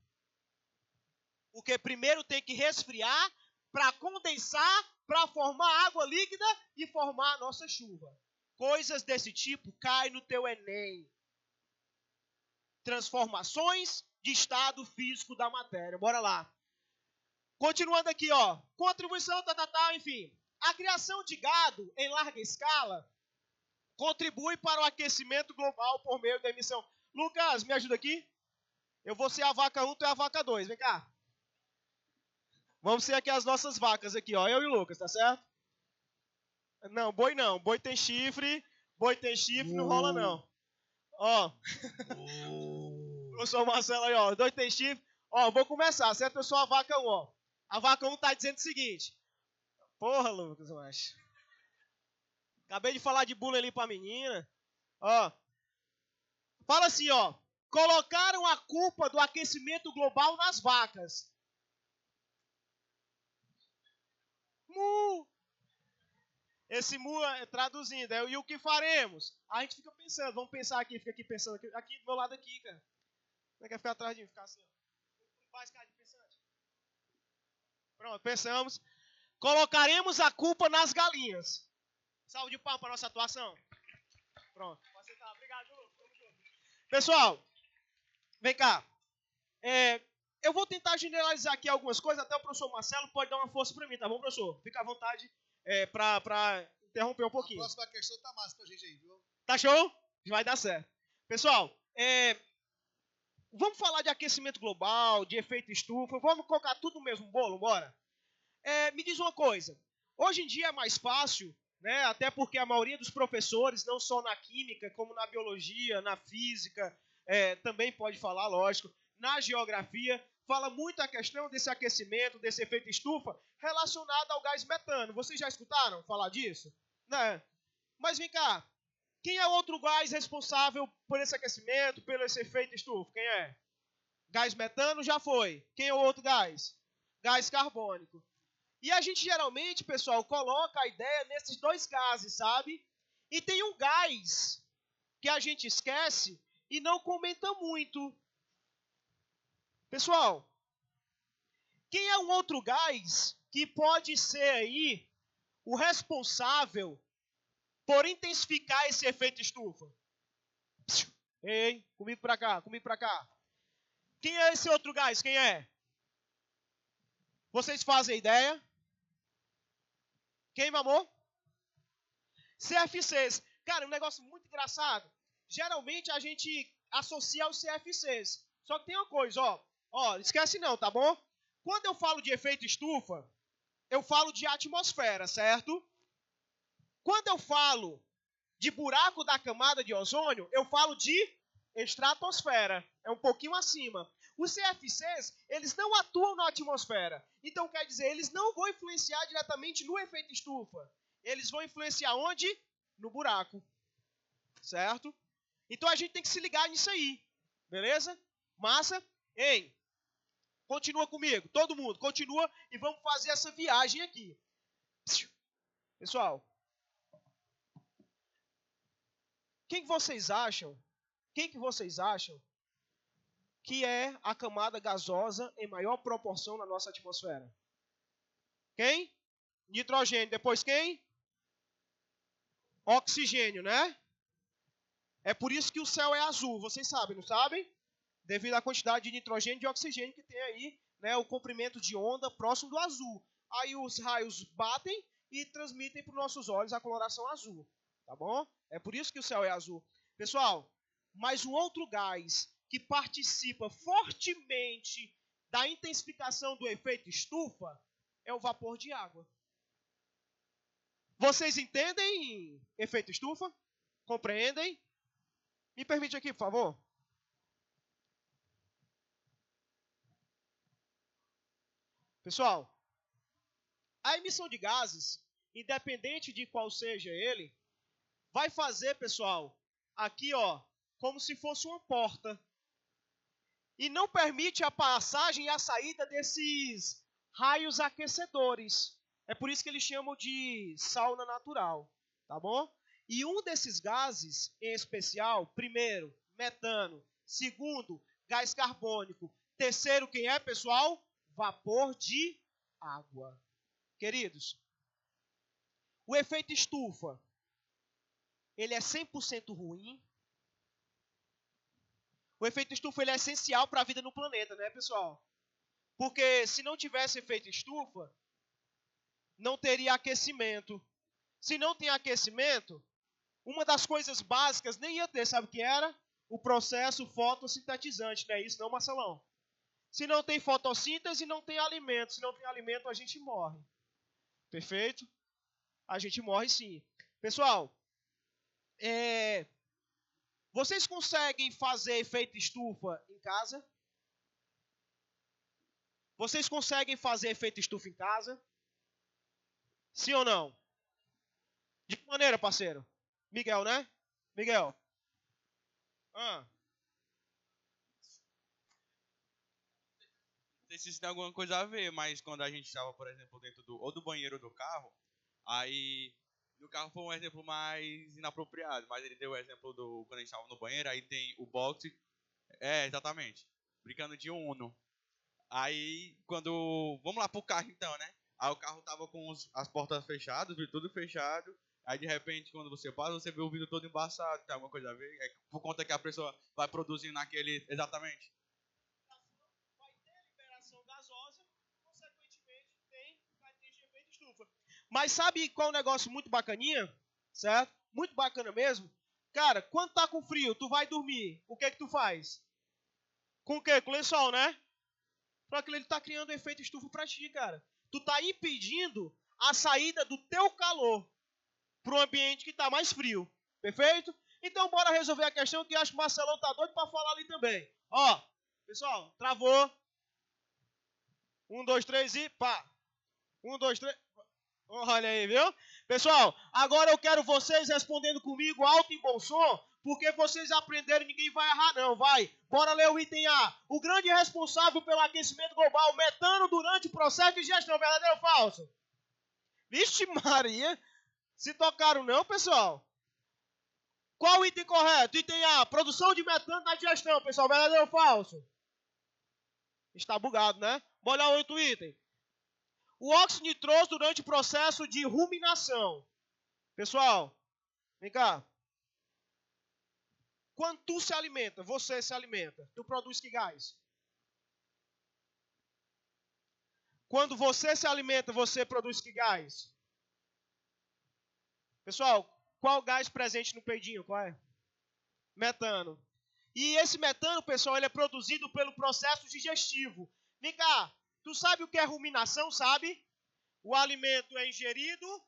Porque primeiro tem que resfriar para condensar, para formar água líquida e formar a nossa chuva. Coisas desse tipo caem no teu Enem. Transformações de estado físico da matéria. Bora lá. Continuando aqui, ó. Contribuição, enfim. A criação de gado em larga escala contribui para o aquecimento global por meio da emissão. Lucas, me ajuda aqui? Eu vou ser a vaca 1, tu é a vaca 2. Vem cá. Vamos ser aqui as nossas vacas aqui, ó. Eu e o Lucas, tá certo? Não, boi não. Boi tem chifre, não rola não. Ó. Eu sou o Marcelo aí, ó. 2 tem chifre. Ó, vou começar, certo? Eu sou a vaca 1, ó. A vaca 1 tá dizendo o seguinte. Porra, Lucas, eu acho. Acabei de falar de bullying ali pra menina. Ó. Fala assim, ó. Colocaram a culpa do aquecimento global nas vacas. Mu. Esse mu é traduzindo. E o que faremos? A gente fica pensando. Vamos pensar aqui. Fica aqui pensando. Aqui do meu lado aqui, cara. Como é que é ficar atrás de mim? Ficar assim, ó. Faz cara de pensante. Pronto, pensamos. Colocaremos a culpa nas galinhas. Salve de palmas para nossa atuação. Pronto. Pode sentar. Obrigado, Lu. Pessoal, vem cá. Eu vou tentar generalizar aqui algumas coisas. Até o professor Marcelo pode dar uma força para mim, tá bom, professor? Fica à vontade para interromper um pouquinho. A próxima questão tá massa pra gente aí, viu? Tá show? Vai dar certo. Pessoal, vamos falar de aquecimento global, de efeito estufa. Vamos colocar tudo no mesmo bolo, bora? Me diz uma coisa. Hoje em dia é mais fácil, né? Até porque a maioria dos professores, não só na química, como na biologia, na física, também pode falar, lógico, na geografia, fala muito a questão desse aquecimento, desse efeito estufa, relacionado ao gás metano. Vocês já escutaram falar disso? Né? Mas vem cá, quem é outro gás responsável por esse aquecimento, pelo esse efeito estufa? Quem é? Gás metano já foi. Quem é o outro gás? Gás carbônico. E a gente geralmente, pessoal, coloca a ideia nesses dois gases, sabe? E tem um gás que a gente esquece e não comenta muito. Pessoal, quem é um outro gás que pode ser aí o responsável por intensificar esse efeito estufa? Ei, comigo pra cá, comigo pra cá. Quem é esse outro gás? Quem é? Vocês fazem ideia? Quem, amor? CFCs. Cara, um negócio muito engraçado. Geralmente a gente associa aos CFCs. Só que tem uma coisa, ó, esquece não, tá bom? Quando eu falo de efeito estufa, eu falo de atmosfera, certo? Quando eu falo de buraco da camada de ozônio, eu falo de estratosfera. É um pouquinho acima. Os CFCs, eles não atuam na atmosfera. Então, quer dizer, eles não vão influenciar diretamente no efeito estufa. Eles vão influenciar onde? No buraco. Certo? Então, a gente tem que se ligar nisso aí. Beleza? Massa? Ei, continua comigo. Todo mundo, continua e vamos fazer essa viagem aqui. Pessoal, Quem que vocês acham? Quem que vocês acham que é a camada gasosa em maior proporção na nossa atmosfera? Quem? Nitrogênio. Depois quem? Oxigênio, né? É por isso que o céu é azul. Vocês sabem, não sabem? Devido à quantidade de nitrogênio e de oxigênio que tem aí, né, o comprimento de onda próximo do azul. Aí os raios batem e transmitem para os nossos olhos a coloração azul. Tá bom? É por isso que o céu é azul. Pessoal, mas um outro gás que participa fortemente da intensificação do efeito estufa é o vapor de água. Vocês entendem efeito estufa? Compreendem? Me permite aqui, por favor. Pessoal, a emissão de gases, independente de qual seja ele, vai fazer, pessoal, aqui, ó, como se fosse uma porta. E não permite a passagem e a saída desses raios aquecedores. É por isso que eles chamam de sauna natural, tá bom? E um desses gases, em especial, primeiro, metano, segundo, gás carbônico, terceiro, quem é, pessoal? Vapor de água. Queridos, o efeito estufa, ele é 100% ruim. O efeito estufa ele é essencial para a vida no planeta, né, pessoal? Porque se não tivesse efeito estufa, não teria aquecimento. Se não tem aquecimento, uma das coisas básicas nem ia ter, sabe o que era? O processo fotossintetizante, não é isso não, Marcelão? Se não tem fotossíntese, não tem alimento. Se não tem alimento, a gente morre. Perfeito? A gente morre sim. Pessoal, vocês conseguem fazer efeito estufa em casa? Vocês conseguem fazer efeito estufa em casa? Sim ou não? De que maneira, parceiro? Miguel, né? Miguel. Não sei se isso tem alguma coisa a ver, mas quando a gente estava, por exemplo, dentro do banheiro do carro, aí no carro foi um exemplo mais inapropriado, mas ele deu o exemplo do quando a gente estava no banheiro, aí tem o boxe, exatamente, brincando de Uno. Aí quando, vamos lá pro carro então, né? Aí o carro tava com as portas fechadas, tudo fechado. Aí de repente, quando você passa, você vê o vidro todo embaçado. Tem alguma coisa a ver? É por conta que a pessoa vai produzindo naquele. Exatamente. Vai ter liberação gasosa, consequentemente tem característica de efeito estufa. Mas sabe qual é um negócio muito bacaninha? Certo? Muito bacana mesmo. Cara, quando tá com frio, tu vai dormir. O que que tu faz? Com o quê? Com lençol, né? Só que ele tá criando um efeito estufa pra ti, cara. Tu tá impedindo a saída do teu calor para um ambiente que está mais frio. Perfeito? Então bora resolver a questão que acho que o Marcelão tá doido para falar ali também. Ó, pessoal, travou. 1, 2, 3 e pá. 1, 2, 3. Olha aí, viu? Pessoal, agora eu quero vocês respondendo comigo alto e bom som, porque vocês aprenderam e ninguém vai errar não, vai. Bora ler o item A. O grande responsável pelo aquecimento global, metano durante o processo de digestão, verdadeiro ou falso? Vixe Maria, se tocaram não, pessoal? Qual o item correto? Item A, produção de metano na digestão, pessoal, verdadeiro ou falso? Está bugado, né? Bora olhar o outro item. O óxido nitroso durante o processo de ruminação. Pessoal, vem cá. Quando tu se alimenta, você se alimenta, tu produz que gás? Quando você se alimenta, você produz que gás? Pessoal, qual gás presente no peidinho? Qual é? Metano. E esse metano, pessoal, ele é produzido pelo processo digestivo. Vem cá, tu sabe o que é ruminação, sabe? O alimento é ingerido,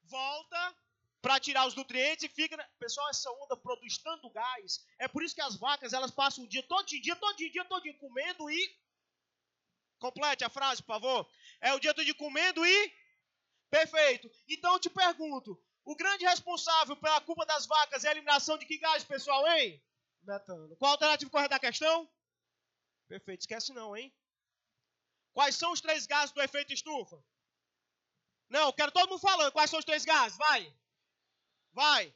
volta para tirar os nutrientes e fica... Pessoal, essa onda produz tanto gás. É por isso que as vacas, elas passam o dia todinho comendo e... Complete a frase, por favor. É o dia todo comendo e... Perfeito. Então eu te pergunto, o grande responsável pela culpa das vacas é a eliminação de que gás, pessoal, hein? Metano. Qual a alternativa correta da questão? Perfeito, esquece não, hein? Quais são os 3 gases do efeito estufa? Não, quero todo mundo falando. Quais são os 3 gases? Vai. Vai.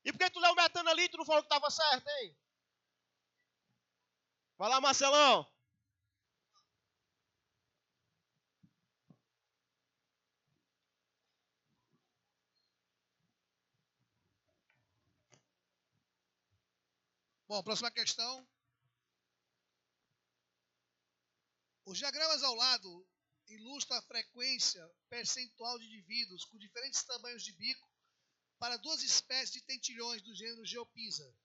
E por que tu leu metano ali e tu não falou que estava certo, hein? Vai lá, Marcelão. Bom, próxima questão. Os diagramas ao lado ilustram a frequência percentual de indivíduos com diferentes tamanhos de bico para duas espécies de tentilhões do gênero Geopisa,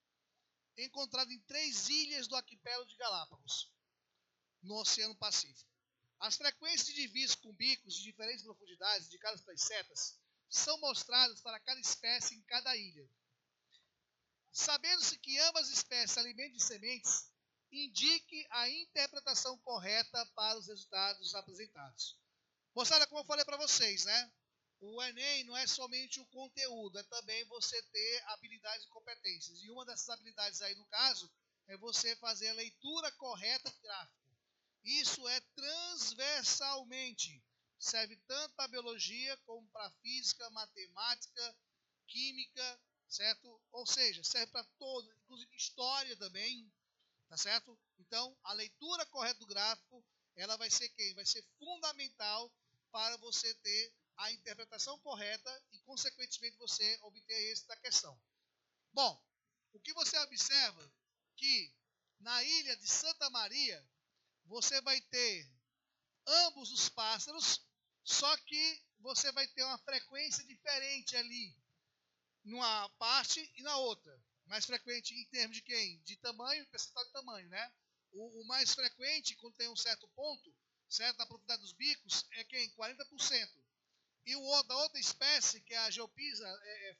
encontrado em 3 ilhas do arquipélago de Galápagos, no Oceano Pacífico. As frequências de indivíduos com bicos de diferentes profundidades, indicadas pelas setas, são mostradas para cada espécie em cada ilha. Sabendo-se que ambas espécies se alimentam de sementes, indique a interpretação correta para os resultados apresentados. Moçada, como eu falei para vocês, né? O Enem não é somente o conteúdo, é também você ter habilidades e competências. E uma dessas habilidades aí, no caso, é você fazer a leitura correta do gráfico. Isso é transversalmente. Serve tanto para biologia como para física, matemática, química, certo? Ou seja, serve para todo, inclusive história também, tá certo? Então, a leitura correta do gráfico, ela vai ser quem? Vai ser fundamental para você ter a interpretação correta e, consequentemente, você obter êxito da questão. Bom, o que você observa que na ilha de Santa Maria, você vai ter ambos os pássaros, só que você vai ter uma frequência diferente ali, numa parte e na outra. Mais frequente em termos de quem? De tamanho, percentual de tamanho, né? O mais frequente, quando tem um certo ponto, certo, na profundidade dos bicos, é quem? 40%. E a outra espécie, que é a Geopisa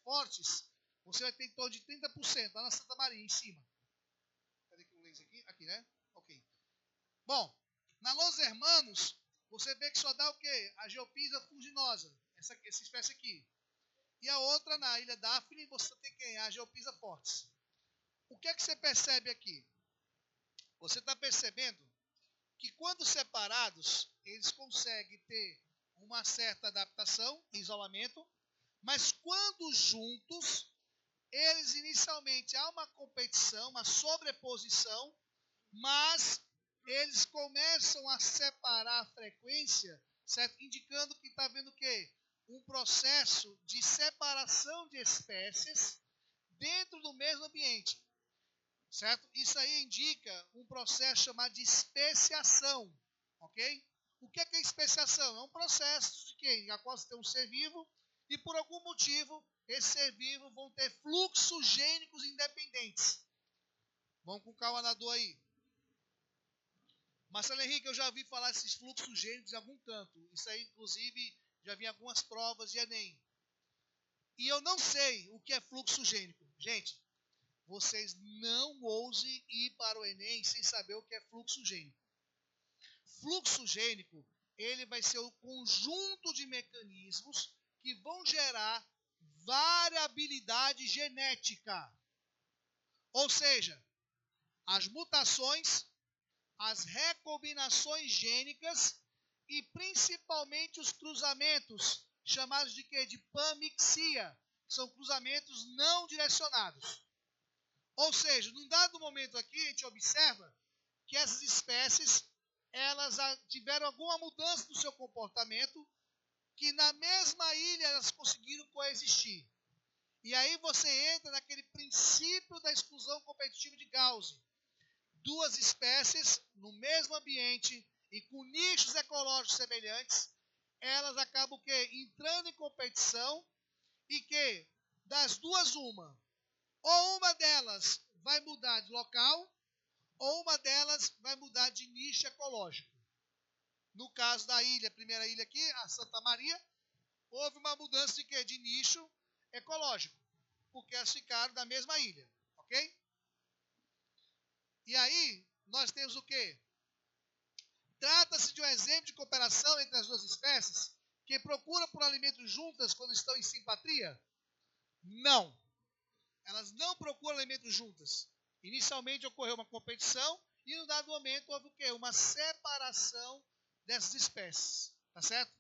fortis, você vai ter em torno de 30%, lá na Santa Maria, em cima. Cadê que o lens aqui? Aqui, né? Ok. Bom, na Los Hermanos, você vê que só dá o quê? A Geopisa fulginosa, essa espécie aqui. E a outra, na Ilha Daphne, você tem quem? A Geopisa fortis. O que é que você percebe aqui? Você está percebendo que quando separados, eles conseguem ter uma certa adaptação, isolamento, mas quando juntos, eles inicialmente há uma competição, uma sobreposição, mas eles começam a separar a frequência, certo? Indicando que está havendo o quê? Um processo de separação de espécies dentro do mesmo ambiente, certo? Isso aí indica um processo chamado de especiação, ok? O que é especiação? É um processo de quem? A qual você tem um ser vivo e por algum motivo esse ser vivo vão ter fluxos gênicos independentes. Vamos com calma na dor aí. Marcelo Henrique, eu já ouvi falar desses fluxos gênicos em algum canto. Isso aí, inclusive, já vi em algumas provas de Enem. E eu não sei o que é fluxo gênico. Gente, vocês não ousem ir para o Enem sem saber o que é fluxo gênico. Fluxo gênico, ele vai ser o conjunto de mecanismos que vão gerar variabilidade genética. Ou seja, as mutações, as recombinações gênicas e principalmente os cruzamentos, chamados de quê? De panmixia. São cruzamentos não direcionados. Ou seja, num dado momento aqui, a gente observa que essas espécies, elas tiveram alguma mudança no seu comportamento, que na mesma ilha elas conseguiram coexistir. E aí você entra naquele princípio da exclusão competitiva de Gauss. Duas espécies no mesmo ambiente e com nichos ecológicos semelhantes, elas acabam o quê? Entrando em competição e que das duas ou uma delas vai mudar de local ou uma delas vai mudar de nicho ecológico. No caso da ilha, a primeira ilha aqui, a Santa Maria, houve uma mudança de quê? De nicho ecológico, porque elas ficaram da mesma ilha, ok? E aí, nós temos o quê? Trata-se de um exemplo de cooperação entre as duas espécies que procuram por alimentos juntas quando estão em simpatria? Não. Elas não procuram alimentos juntas. Inicialmente ocorreu uma competição e, no dado momento, houve o quê? Uma separação dessas espécies. Tá certo?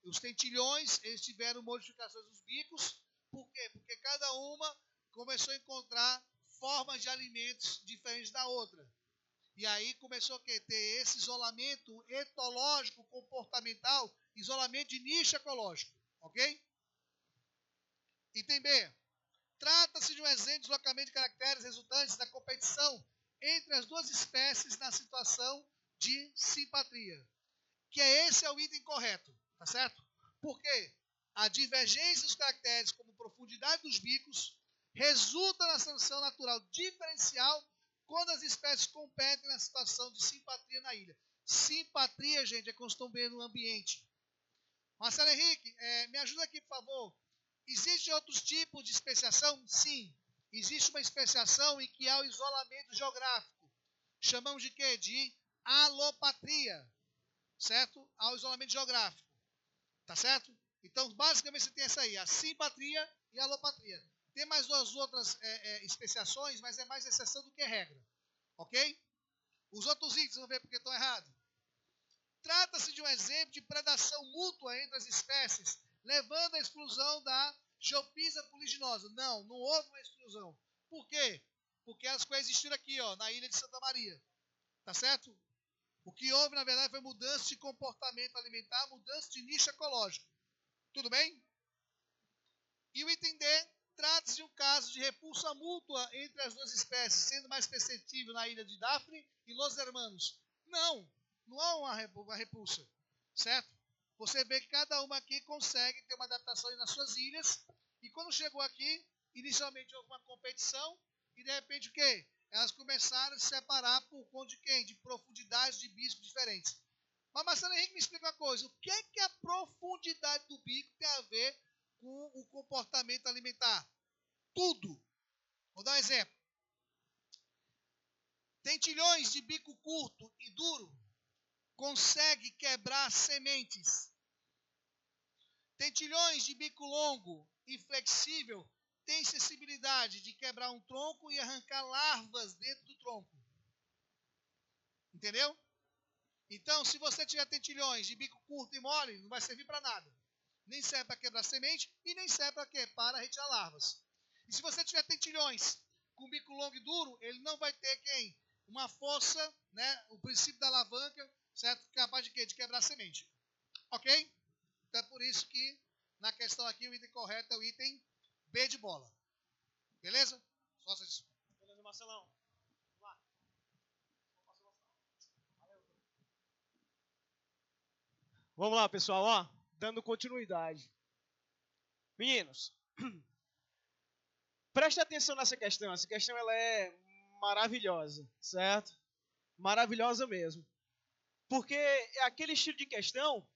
Os tentilhões, eles tiveram modificações dos bicos. Por quê? Porque cada uma começou a encontrar formas de alimentos diferentes da outra. E aí começou a ter esse isolamento etológico, comportamental, isolamento de nicho ecológico. Ok? Item B. Trata-se de um exemplo de deslocamento de caracteres resultantes da competição entre as duas espécies na situação de simpatria. Que esse é o item correto, tá certo? Porque a divergência dos caracteres, como profundidade dos bicos, resulta na seleção natural diferencial quando as espécies competem na situação de simpatria na ilha. Simpatia, gente, é quando estão bem no ambiente. Marcelo Henrique, me ajuda aqui, por favor. Existem outros tipos de especiação? Sim. Existe uma especiação em que há o isolamento geográfico. Chamamos de quê? De alopatria. Certo? Há o isolamento geográfico. Tá certo? Então, basicamente, você tem essa aí, a simpatria e a alopatria. Tem mais duas outras especiações, mas é mais exceção do que regra. Ok? Os outros itens, vamos ver porque estão errados. Trata-se de um exemplo de predação mútua entre as espécies, levando à exclusão da Geopisa fuliginosa. Não houve uma exclusão. Por quê? Porque elas coexistiram aqui, ó, na ilha de Santa Maria. Tá certo? O que houve, na verdade, foi mudança de comportamento alimentar, mudança de nicho ecológico. Tudo bem? E o item D, trata-se de um caso de repulsa mútua entre as duas espécies, sendo mais perceptível na ilha de Daphne e Los Hermanos. Não há uma repulsa, certo? Você vê que cada uma aqui consegue ter uma adaptação nas suas ilhas, e quando chegou aqui, inicialmente houve uma competição, e de repente o quê? Elas começaram a se separar por conta de quem? De profundidades de bico diferentes. Mas Marcelo Henrique, me explica uma coisa, o que é que a profundidade do bico tem a ver com o comportamento alimentar? Tudo. Vou dar um exemplo. Dentilhões de bico curto e duro consegue quebrar sementes. Dentilhões de bico longo e flexível têm sensibilidade de quebrar um tronco e arrancar larvas dentro do tronco. Entendeu? Então, se você tiver dentilhões de bico curto e mole, não vai servir para nada. Nem serve para quebrar semente e nem serve para quê? Para retirar larvas. E se você tiver dentilhões com bico longo e duro, ele não vai ter quem? Uma força, né? O princípio da alavanca, certo? Capaz de quê? De quebrar semente. Ok? Então é por isso que na questão aqui o item correto é o item B de bola. Beleza? Só vocês. Beleza, Marcelão. Vamos lá, pessoal, ó, dando continuidade. Meninos, preste atenção nessa questão. Essa questão ela é maravilhosa, certo? Maravilhosa mesmo. Porque é aquele estilo de questão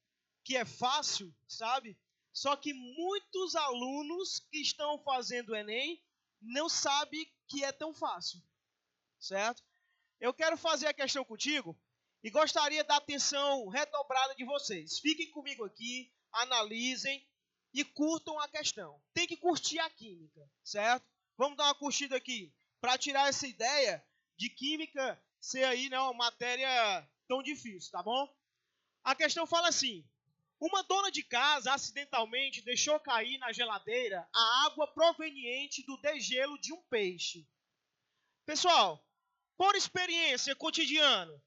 que é fácil, sabe? Só que muitos alunos que estão fazendo o Enem não sabem que é tão fácil, certo? Eu quero fazer a questão contigo e gostaria da atenção redobrada de vocês. Fiquem comigo aqui, analisem e curtam a questão. Tem que curtir a química, certo? Vamos dar uma curtida aqui para tirar essa ideia de química ser aí, né, uma matéria tão difícil, tá bom? A questão fala assim: uma dona de casa acidentalmente deixou cair na geladeira a água proveniente do degelo de um peixe. Pessoal, por experiência cotidiana,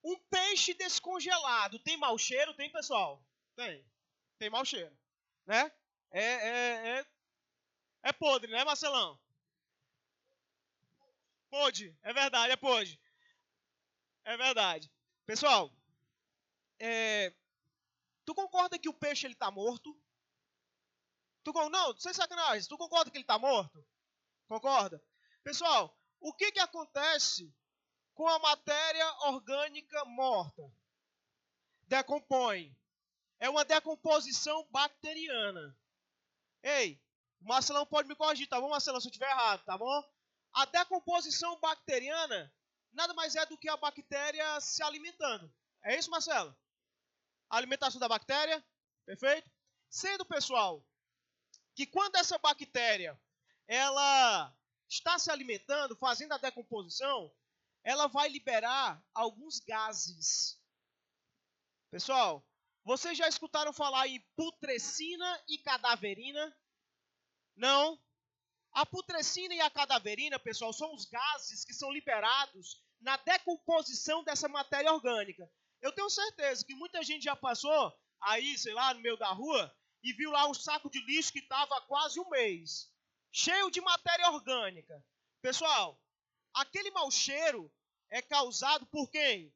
um peixe descongelado tem mau cheiro? Tem, pessoal? Tem. Tem mau cheiro, né? É podre, né, Marcelão? Pode, é verdade, é podre. É verdade. Pessoal, tu concorda que o peixe ele tá morto? Não, sem sacanagem, tu concorda que ele tá morto? Concorda? Pessoal, o que acontece com a matéria orgânica morta? Decompõe. É uma decomposição bacteriana. Ei, o Marcelão pode me corrigir, tá bom, Marcelão, se eu estiver errado, tá bom? A decomposição bacteriana nada mais é do que a bactéria se alimentando. É isso, Marcelo? A alimentação da bactéria, perfeito? Sendo, pessoal, que quando essa bactéria ela está se alimentando, fazendo a decomposição, ela vai liberar alguns gases. Pessoal, vocês já escutaram falar em putrescina e cadaverina? Não? A putrescina e a cadaverina, pessoal, são os gases que são liberados na decomposição dessa matéria orgânica. Eu tenho certeza que muita gente já passou aí, sei lá, no meio da rua e viu lá um saco de lixo que estava há quase um mês, cheio de matéria orgânica. Pessoal, aquele mau cheiro é causado por quem?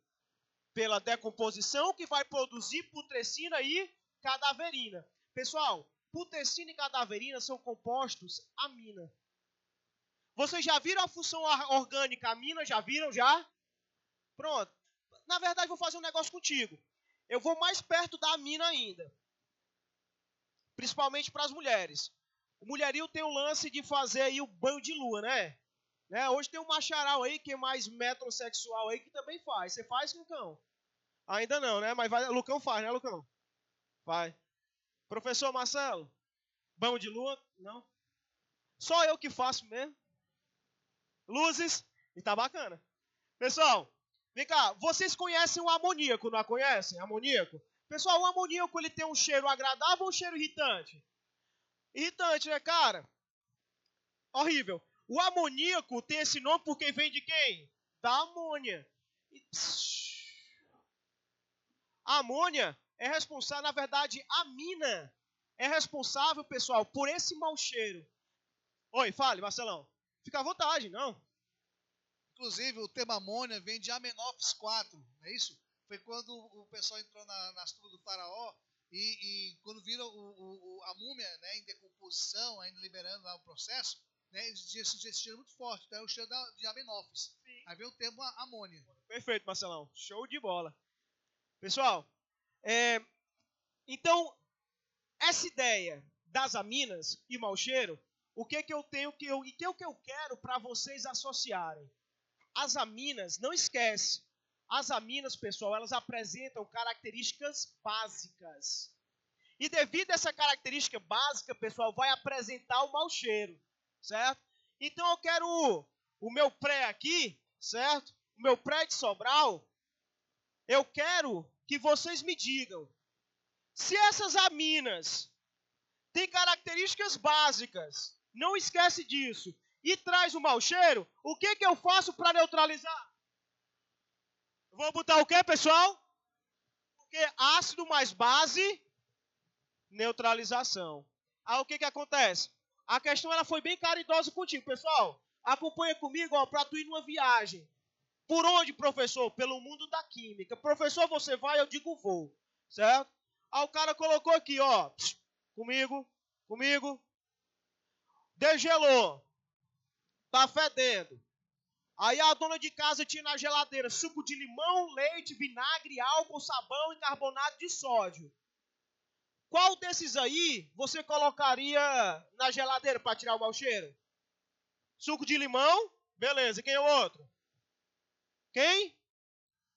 Pela decomposição que vai produzir putrescina e cadaverina. Pessoal, putrescina e cadaverina são compostos amina. Vocês já viram a função orgânica amina? Já viram? Já? Pronto. Na verdade, vou fazer um negócio contigo. Eu vou mais perto da amina ainda. Principalmente para as mulheres. O mulherio tem o lance de fazer aí o banho de lua, né? Hoje tem um macharal aí que é mais metrosexual aí que também faz. Você faz, Lucão? Ainda não, né? Mas Lucão faz, né, Lucão? Vai. Professor Marcelo, banho de lua? Não. Só eu que faço mesmo. Luzes, e tá bacana. Pessoal, vem cá, vocês conhecem o amoníaco, não a conhecem? Amoníaco? Pessoal, o amoníaco ele tem um cheiro agradável ou um cheiro irritante? Irritante, né, cara? Horrível. O amoníaco tem esse nome porque vem de quem? Da amônia. A amônia é responsável, na verdade, a mina é responsável, pessoal, por esse mau cheiro. Oi, fale, Marcelão. Fica à vontade, não. Inclusive, o termo amônia vem de Amenófis 4, não é isso? Foi quando o pessoal entrou nas tumbas do faraó e quando viram a múmia, né, em decomposição, ainda liberando lá o processo, né, esse cheiro muito forte, então é o cheiro de Amenófis. Sim. Aí vem o termo amônia. Perfeito, Marcelão. Show de bola. Pessoal, então, essa ideia das aminas e mau cheiro, o que eu tenho que eu quero para vocês associarem? As aminas, não esquece, as aminas, pessoal, elas apresentam características básicas. E devido a essa característica básica, pessoal, vai apresentar o mau cheiro, certo? Então eu quero o meu pré aqui, certo? O meu pré de Sobral, eu quero que vocês me digam se essas aminas têm características básicas, não esquece disso, e traz o mau cheiro, o que eu faço para neutralizar? Vou botar o que, pessoal? Porque ácido mais base, neutralização. Aí o que acontece? A questão ela foi bem caridosa contigo, pessoal. Acompanha comigo para tu ir numa viagem. Por onde, professor? Pelo mundo da química. Professor, você vai? Eu digo vou. Certo? Aí o cara colocou aqui, ó. Comigo. Degelou. Tá fedendo. Aí a dona de casa tinha na geladeira suco de limão, leite, vinagre, álcool, sabão e carbonato de sódio. Qual desses aí você colocaria na geladeira para tirar o mau cheiro? Suco de limão? Beleza. E quem é o outro? Quem?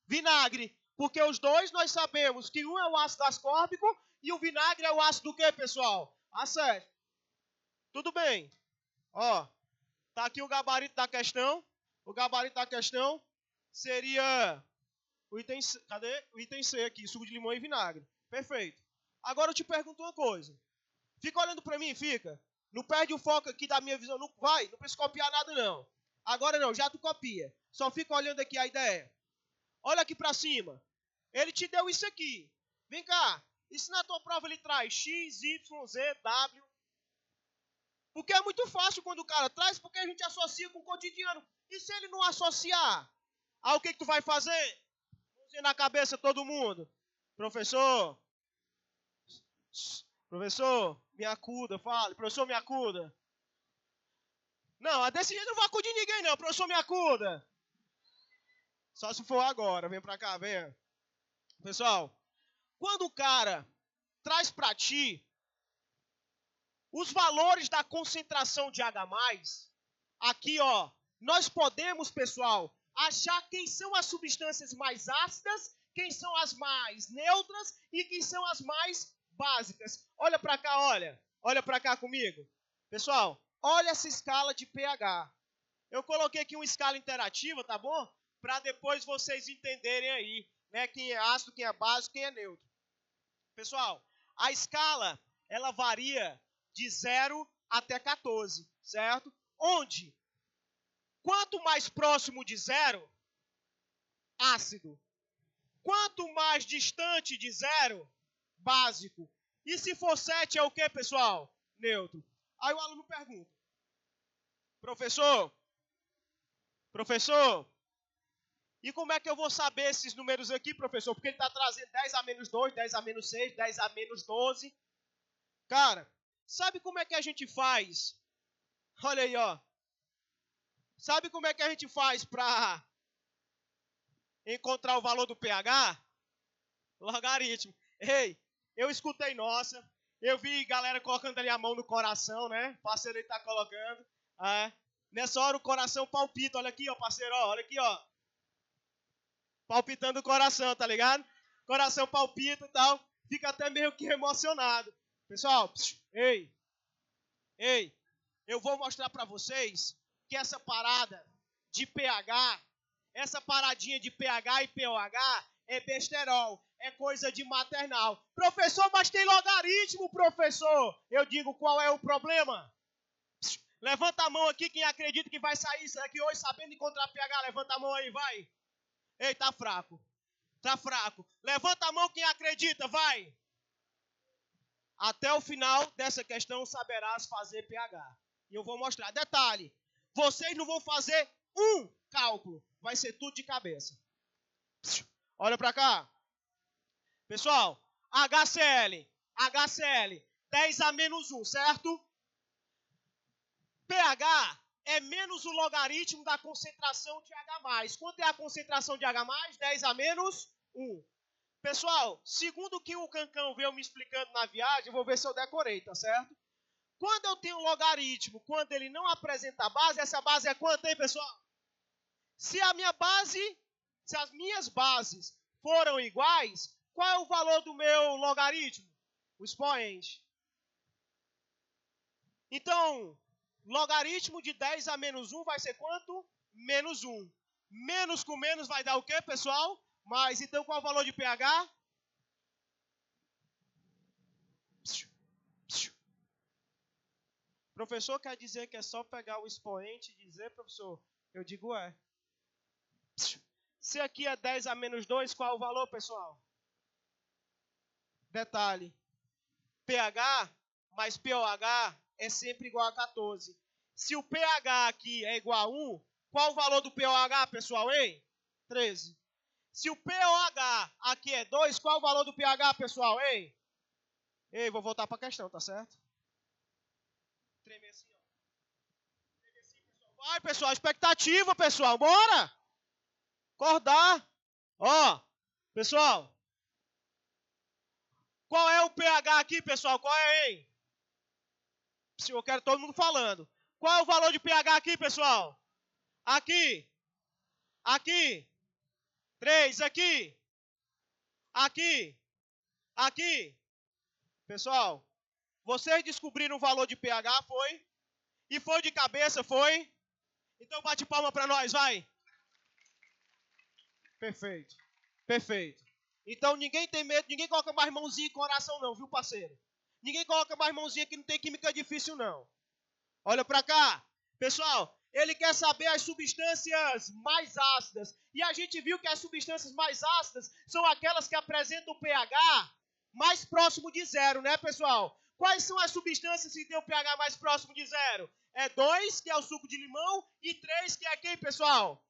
Vinagre. Porque os dois nós sabemos que um é o ácido ascórbico e o vinagre é o ácido do quê, pessoal? Acético. Tudo bem. Ó, tá aqui o gabarito da questão. O gabarito da questão seria o item C. Cadê? O item C aqui, suco de limão e vinagre. Perfeito. Agora eu te pergunto uma coisa. Fica olhando para mim, fica. Não perde o foco aqui da minha visão. Não precisa copiar nada não. Agora não, já tu copia. Só fica olhando aqui a ideia. Olha aqui para cima. Ele te deu isso aqui. Vem cá. E se na tua prova ele traz X, Y, Z, W? Porque é muito fácil quando o cara traz, porque a gente associa com o cotidiano. E se ele não associar? Aí o que tu vai fazer? Mãozinha na cabeça todo mundo. Professor, me acuda, fale. Professor, me acuda. Não, desse jeito não vai acudir ninguém não. Professor, me acuda. Só se for agora. Vem pra cá, vem. Pessoal, quando o cara traz pra ti os valores da concentração de H+, aqui, ó, nós podemos, pessoal, achar quem são as substâncias mais ácidas, quem são as mais neutras e quem são as mais básicas. Olha pra cá, olha. Olha pra cá comigo. Pessoal, olha essa escala de pH. Eu coloquei aqui uma escala interativa, tá bom? Para depois vocês entenderem aí, né, quem é ácido, quem é básico, quem é neutro. Pessoal, a escala, ela varia de 0 até 14, certo? Onde, quanto mais próximo de zero, ácido. Quanto mais distante de zero, básico. E se for 7 é o que, pessoal? Neutro. Aí o aluno pergunta: professor, e como é que eu vou saber esses números aqui, professor? Porque ele está trazendo 10 a menos 2, 10 a menos 6, 10 a menos 12. Cara, sabe como é que a gente faz? Olha aí, ó. Sabe como é que a gente faz para encontrar o valor do pH? Logaritmo. Ei, eu escutei, nossa. Eu vi galera colocando ali a mão no coração, né? O parceiro aí tá colocando. Nessa hora o coração palpita. Olha aqui, ó, parceiro, ó. Olha aqui, ó. Palpitando o coração, tá ligado? Coração palpita e tal. Fica até meio que emocionado. Pessoal, ei. Eu vou mostrar pra vocês que essa parada de pH, essa paradinha de pH e pOH é besterol, é coisa de maternal. Professor, mas tem logaritmo, professor. Eu digo, qual é o problema? Levanta a mão aqui quem acredita que vai sair isso aqui hoje sabendo encontrar pH. Levanta a mão aí, vai. Ei, tá fraco. Tá fraco. Levanta a mão quem acredita, vai. Até o final dessa questão saberás fazer pH. E eu vou mostrar. Detalhe, vocês não vão fazer um cálculo. Vai ser tudo de cabeça. Olha pra cá. Pessoal, HCl, 10 a menos 1, certo? pH é menos o logaritmo da concentração de H+. Quanto é a concentração de H+? 10 a menos 1. Pessoal, segundo o que o Cancão veio me explicando na viagem, eu vou ver se eu decorei, tá certo? Quando eu tenho logaritmo, quando ele não apresenta a base, essa base é quanto, hein, pessoal? Se as minhas bases foram iguais, qual é o valor do meu logaritmo? O expoente. Então, logaritmo de 10 a menos 1 vai ser quanto? Menos 1. Menos com menos vai dar o quê, pessoal? Mais. Então, qual é o valor de pH? Professor, quer dizer que é só pegar o expoente e dizer, professor? Eu digo é. Se aqui é 10 a menos 2, qual é o valor, pessoal? Detalhe. pH mais pOH é sempre igual a 14. Se o pH aqui é igual a 1, qual o valor do pOH, pessoal, hein? 13. Se o pOH aqui é 2, qual o valor do pH, pessoal, hein? Ei, vou voltar para a questão, tá certo? Treme assim, ó. Treme assim, pessoal. Vai, pessoal, expectativa, pessoal, bora! Acordar. Ó, pessoal. Qual é o pH aqui, pessoal? Qual é, hein? Eu quero todo mundo falando. Qual é o valor de pH aqui, pessoal? Aqui. 3, aqui. Pessoal, vocês descobriram o valor de pH, foi? E foi de cabeça, foi? Então bate palma pra nós, vai. Perfeito. Então ninguém tem medo, ninguém coloca mais mãozinha em coração não, viu, parceiro? Ninguém coloca mais mãozinha que não tem química difícil não. Olha pra cá. Pessoal, ele quer saber as substâncias mais ácidas. E a gente viu que as substâncias mais ácidas são aquelas que apresentam o pH mais próximo de zero, né, pessoal? Quais são as substâncias que têm o pH mais próximo de zero? É 2, que é o suco de limão, e 3, que é quem, pessoal?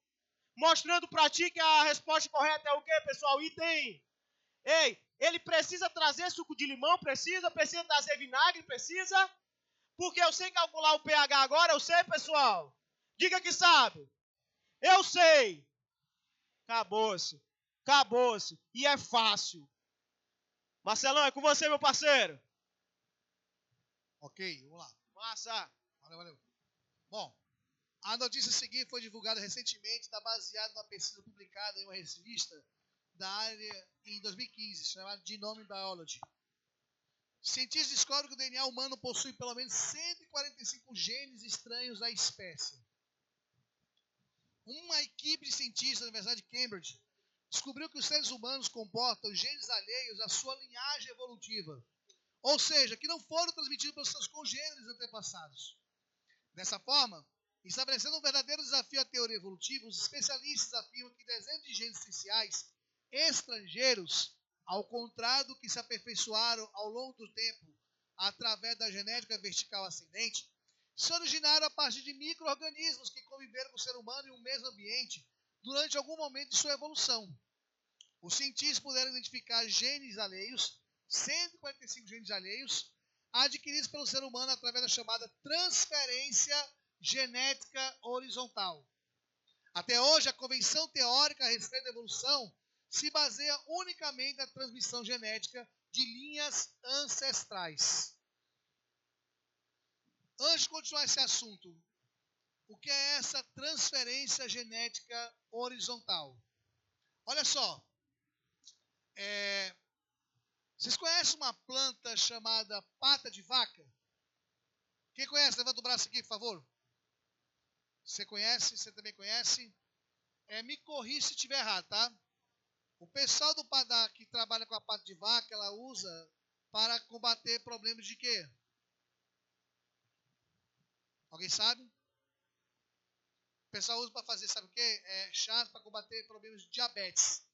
Mostrando pra ti que a resposta correta é o quê, pessoal? Item. Ei, ele precisa trazer suco de limão? Precisa trazer vinagre? Precisa? Porque eu sei calcular o pH agora, eu sei, pessoal? Diga que sabe. Eu sei. Acabou-se. E é fácil. Marcelão, é com você, meu parceiro. Ok, vamos lá. Massa. Valeu. Bom, a notícia seguinte foi divulgada recentemente, está baseada numa pesquisa publicada em uma revista da área em 2015, chamada Genome Biology. Cientistas descobrem que o DNA humano possui pelo menos 145 genes estranhos à espécie. Uma equipe de cientistas da Universidade de Cambridge descobriu que os seres humanos comportam genes alheios à sua linhagem evolutiva. ou seja, que não foram transmitidos pelos seus congêneres antepassados. Dessa forma, estabelecendo um verdadeiro desafio à teoria evolutiva, os especialistas afirmam que dezenas de genes essenciais estrangeiros, ao contrário do que se aperfeiçoaram ao longo do tempo através da genética vertical ascendente, se originaram a partir de micro-organismos que conviveram com o ser humano em um mesmo ambiente durante algum momento de sua evolução. Os cientistas puderam identificar genes alheios, 145 genes alheios, adquiridos pelo ser humano através da chamada transferência genética horizontal. Até hoje, a convenção teórica a respeito da evolução se baseia unicamente na transmissão genética de linhas ancestrais. Antes de continuar esse assunto, o que é essa transferência genética horizontal? Olha só, vocês conhecem uma planta chamada pata de vaca? Quem conhece? Levanta o braço aqui, por favor. Você conhece? Você também conhece? Me corrija se estiver errado, tá? O pessoal que trabalha com a pata de vaca, ela usa para combater problemas de quê? Alguém sabe? O pessoal usa para fazer, sabe o quê? Chá para combater problemas de diabetes.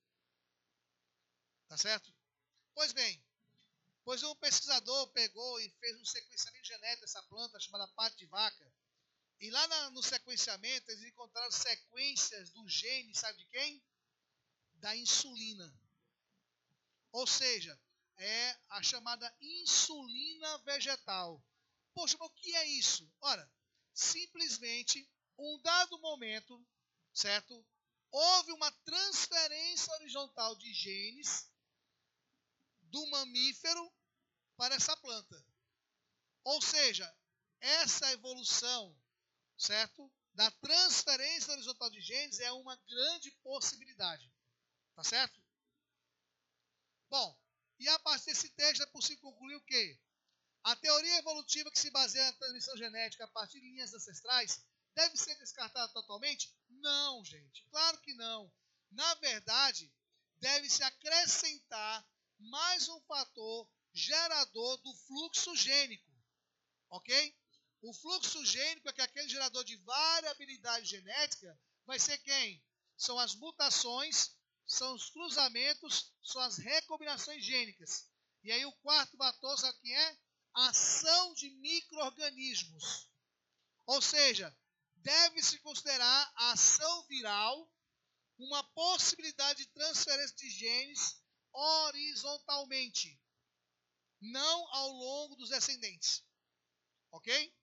Tá certo? Pois bem, um pesquisador pegou e fez um sequenciamento genético dessa planta chamada pata de vaca. E lá no sequenciamento eles encontraram sequências do gene, sabe de quem? Da insulina. Ou seja, é a chamada insulina vegetal. Poxa, mas o que é isso? Ora, simplesmente, um dado momento, certo? Houve uma transferência horizontal de genes do mamífero para essa planta. Ou seja, essa evolução, certo? Da transferência horizontal de genes é uma grande possibilidade. Tá certo? Bom, e a partir desse texto é possível concluir o quê? A teoria evolutiva que se baseia na transmissão genética a partir de linhas ancestrais deve ser descartada totalmente? Não, gente. Claro que não. Na verdade, deve-se acrescentar mais um fator gerador do fluxo gênico. Ok? O fluxo gênico, que é aquele gerador de variabilidade genética, vai ser quem? São as mutações, são os cruzamentos, são as recombinações gênicas. E aí o quarto fator, sabe quem é? Ação de micro-organismos. Ou seja, deve-se considerar a ação viral uma possibilidade de transferência de genes horizontalmente, não ao longo dos descendentes. Ok?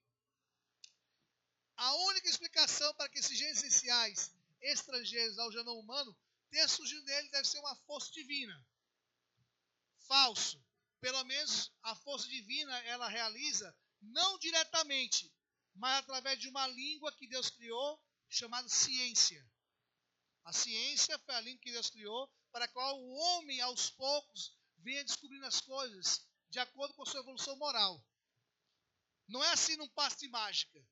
A única explicação para que esses genes essenciais estrangeiros ao genoma humano tenha surgido nele deve ser uma força divina. Falso. Pelo menos a força divina ela realiza não diretamente, mas através de uma língua que Deus criou chamada ciência. A ciência foi a língua que Deus criou para a qual o homem aos poucos venha descobrindo as coisas de acordo com a sua evolução moral. Não é assim num passe de mágica.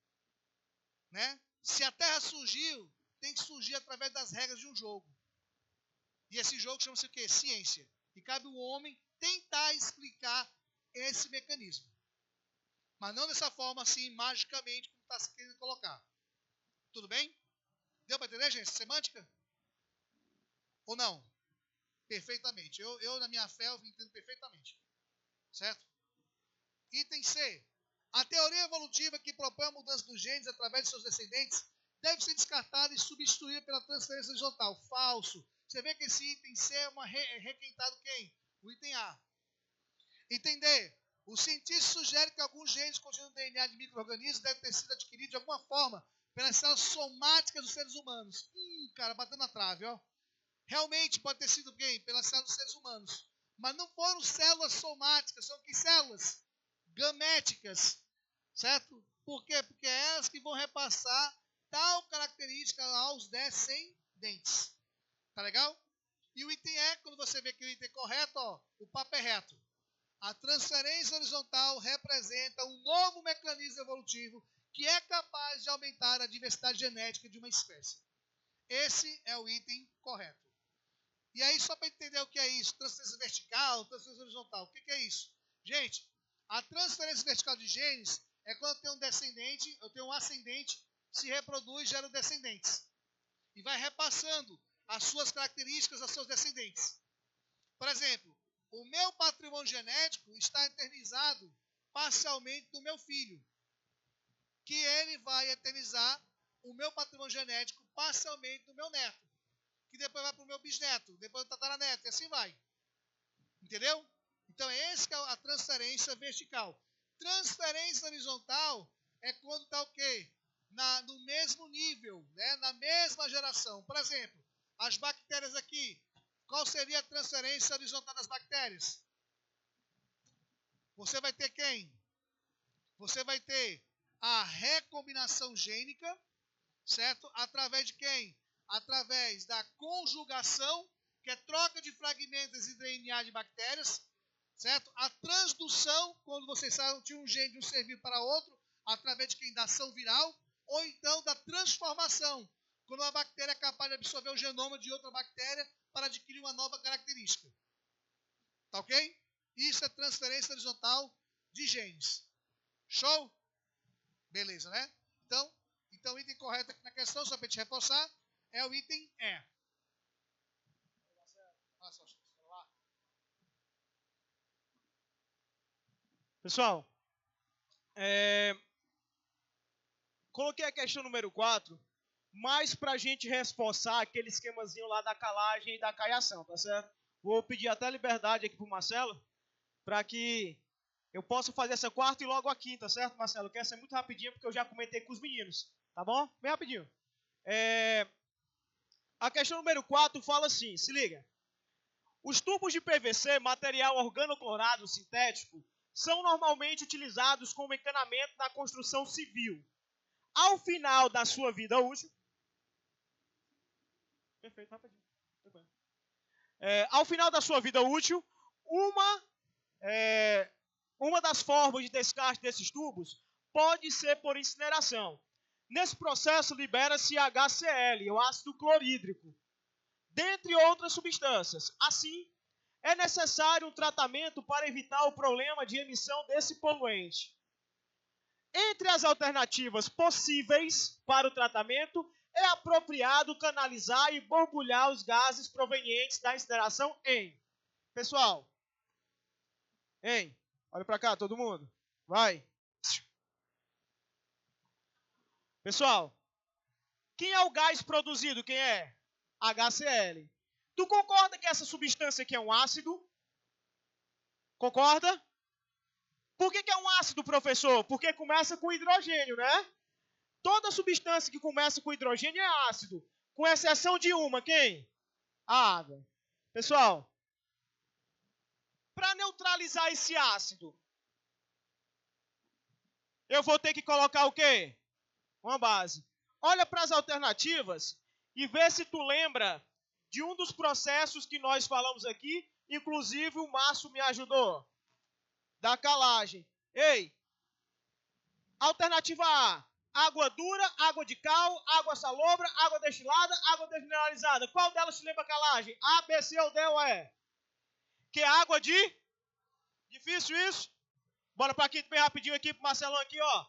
Né? Se a Terra surgiu, tem que surgir através das regras de um jogo. E esse jogo chama-se o quê? Ciência. E cabe ao homem tentar explicar esse mecanismo. Mas não dessa forma assim, magicamente, como está se querendo colocar. Tudo bem? Deu para entender, gente? Semântica? Ou não? Perfeitamente. Eu na minha fé, eu entendo perfeitamente. Certo? Item C. A teoria evolutiva que propõe a mudança dos genes através de seus descendentes deve ser descartada e substituída pela transferência horizontal. Falso. Você vê que esse item C é requentado quem? O item A. Item D. Os cientistas sugerem que alguns genes contidos no DNA de micro-organismos devem ter sido adquiridos de alguma forma pelas células somáticas dos seres humanos. Cara, batendo na trave, ó. Realmente pode ter sido quem? Pelas células dos seres humanos. Mas não foram células somáticas, são que células? Gaméticas. Certo? Por quê? Porque é elas que vão repassar tal característica aos descendentes. Tá legal? E o item E, quando você vê que o item é correto, ó, o papo é reto. A transferência horizontal representa um novo mecanismo evolutivo que é capaz de aumentar a diversidade genética de uma espécie. Esse é o item correto. E aí, só para entender o que é isso, transferência vertical, transferência horizontal, o que é isso? Gente, A transferência vertical de genes é quando eu tenho um descendente, eu tenho um ascendente, se reproduz, gera descendentes. E vai repassando as suas características aos seus descendentes. Por exemplo, o meu patrimônio genético está eternizado parcialmente no meu filho, que ele vai eternizar o meu patrimônio genético parcialmente no meu neto, que depois vai para o meu bisneto, depois o tataraneto, e assim vai. Entendeu? Então, essa que é a transferência vertical. Transferência horizontal é quando está o quê? No mesmo nível, né? Na mesma geração. Por exemplo, as bactérias aqui. Qual seria a transferência horizontal das bactérias? Você vai ter quem? Você vai ter a recombinação gênica, certo? Através de quem? Através da conjugação, que é troca de fragmentos de DNA de bactérias, certo? A transdução, quando você sai de um gene de um ser vivo para outro, através de quem? Da ação viral, ou então da transformação, quando uma bactéria é capaz de absorver o genoma de outra bactéria para adquirir uma nova característica. Tá ok? Isso é transferência horizontal de genes. Show? Beleza, né? Então o item correto aqui na questão, só para te reforçar, é o item E. Pessoal, coloquei a questão número 4, mais para a gente reforçar aquele esquemazinho lá da calagem e da caiação, tá certo? Vou pedir até liberdade aqui pro Marcelo, para que eu possa fazer essa quarta e logo a quinta, certo, Marcelo? Eu quero ser muito rapidinho, porque eu já comentei com os meninos, tá bom? Bem rapidinho. A questão número 4 fala assim, se liga. Os tubos de PVC, material organoclorado sintético, são normalmente utilizados como encanamento na construção civil. Ao final da sua vida útil... Perfeito, rapidinho. Ao final da sua vida útil, uma das formas de descarte desses tubos pode ser por incineração. Nesse processo, libera-se HCl, o ácido clorídrico, dentre outras substâncias. Assim, é necessário um tratamento para evitar o problema de emissão desse poluente. Entre as alternativas possíveis para o tratamento, é apropriado canalizar e borbulhar os gases provenientes da incineração em... Pessoal, olha para cá, todo mundo. Vai. Pessoal, quem é o gás produzido? Quem é? HCl. Tu concorda que essa substância aqui é um ácido? Concorda? Por que é um ácido, professor? Porque começa com hidrogênio, né? Toda substância que começa com hidrogênio é ácido, com exceção de uma, quem? A água. Pessoal, para neutralizar esse ácido, eu vou ter que colocar o quê? Uma base. Olha para as alternativas e vê se tu lembra de um dos processos que nós falamos aqui, inclusive o Márcio me ajudou, da calagem. Ei, alternativa A, água dura, água de cal, água salobra, água destilada, água desmineralizada. Qual delas te lembra calagem? A, B, C ou D ou E? Que é água de... Difícil isso? Bora para aqui bem rapidinho aqui pro Marcelão aqui, ó.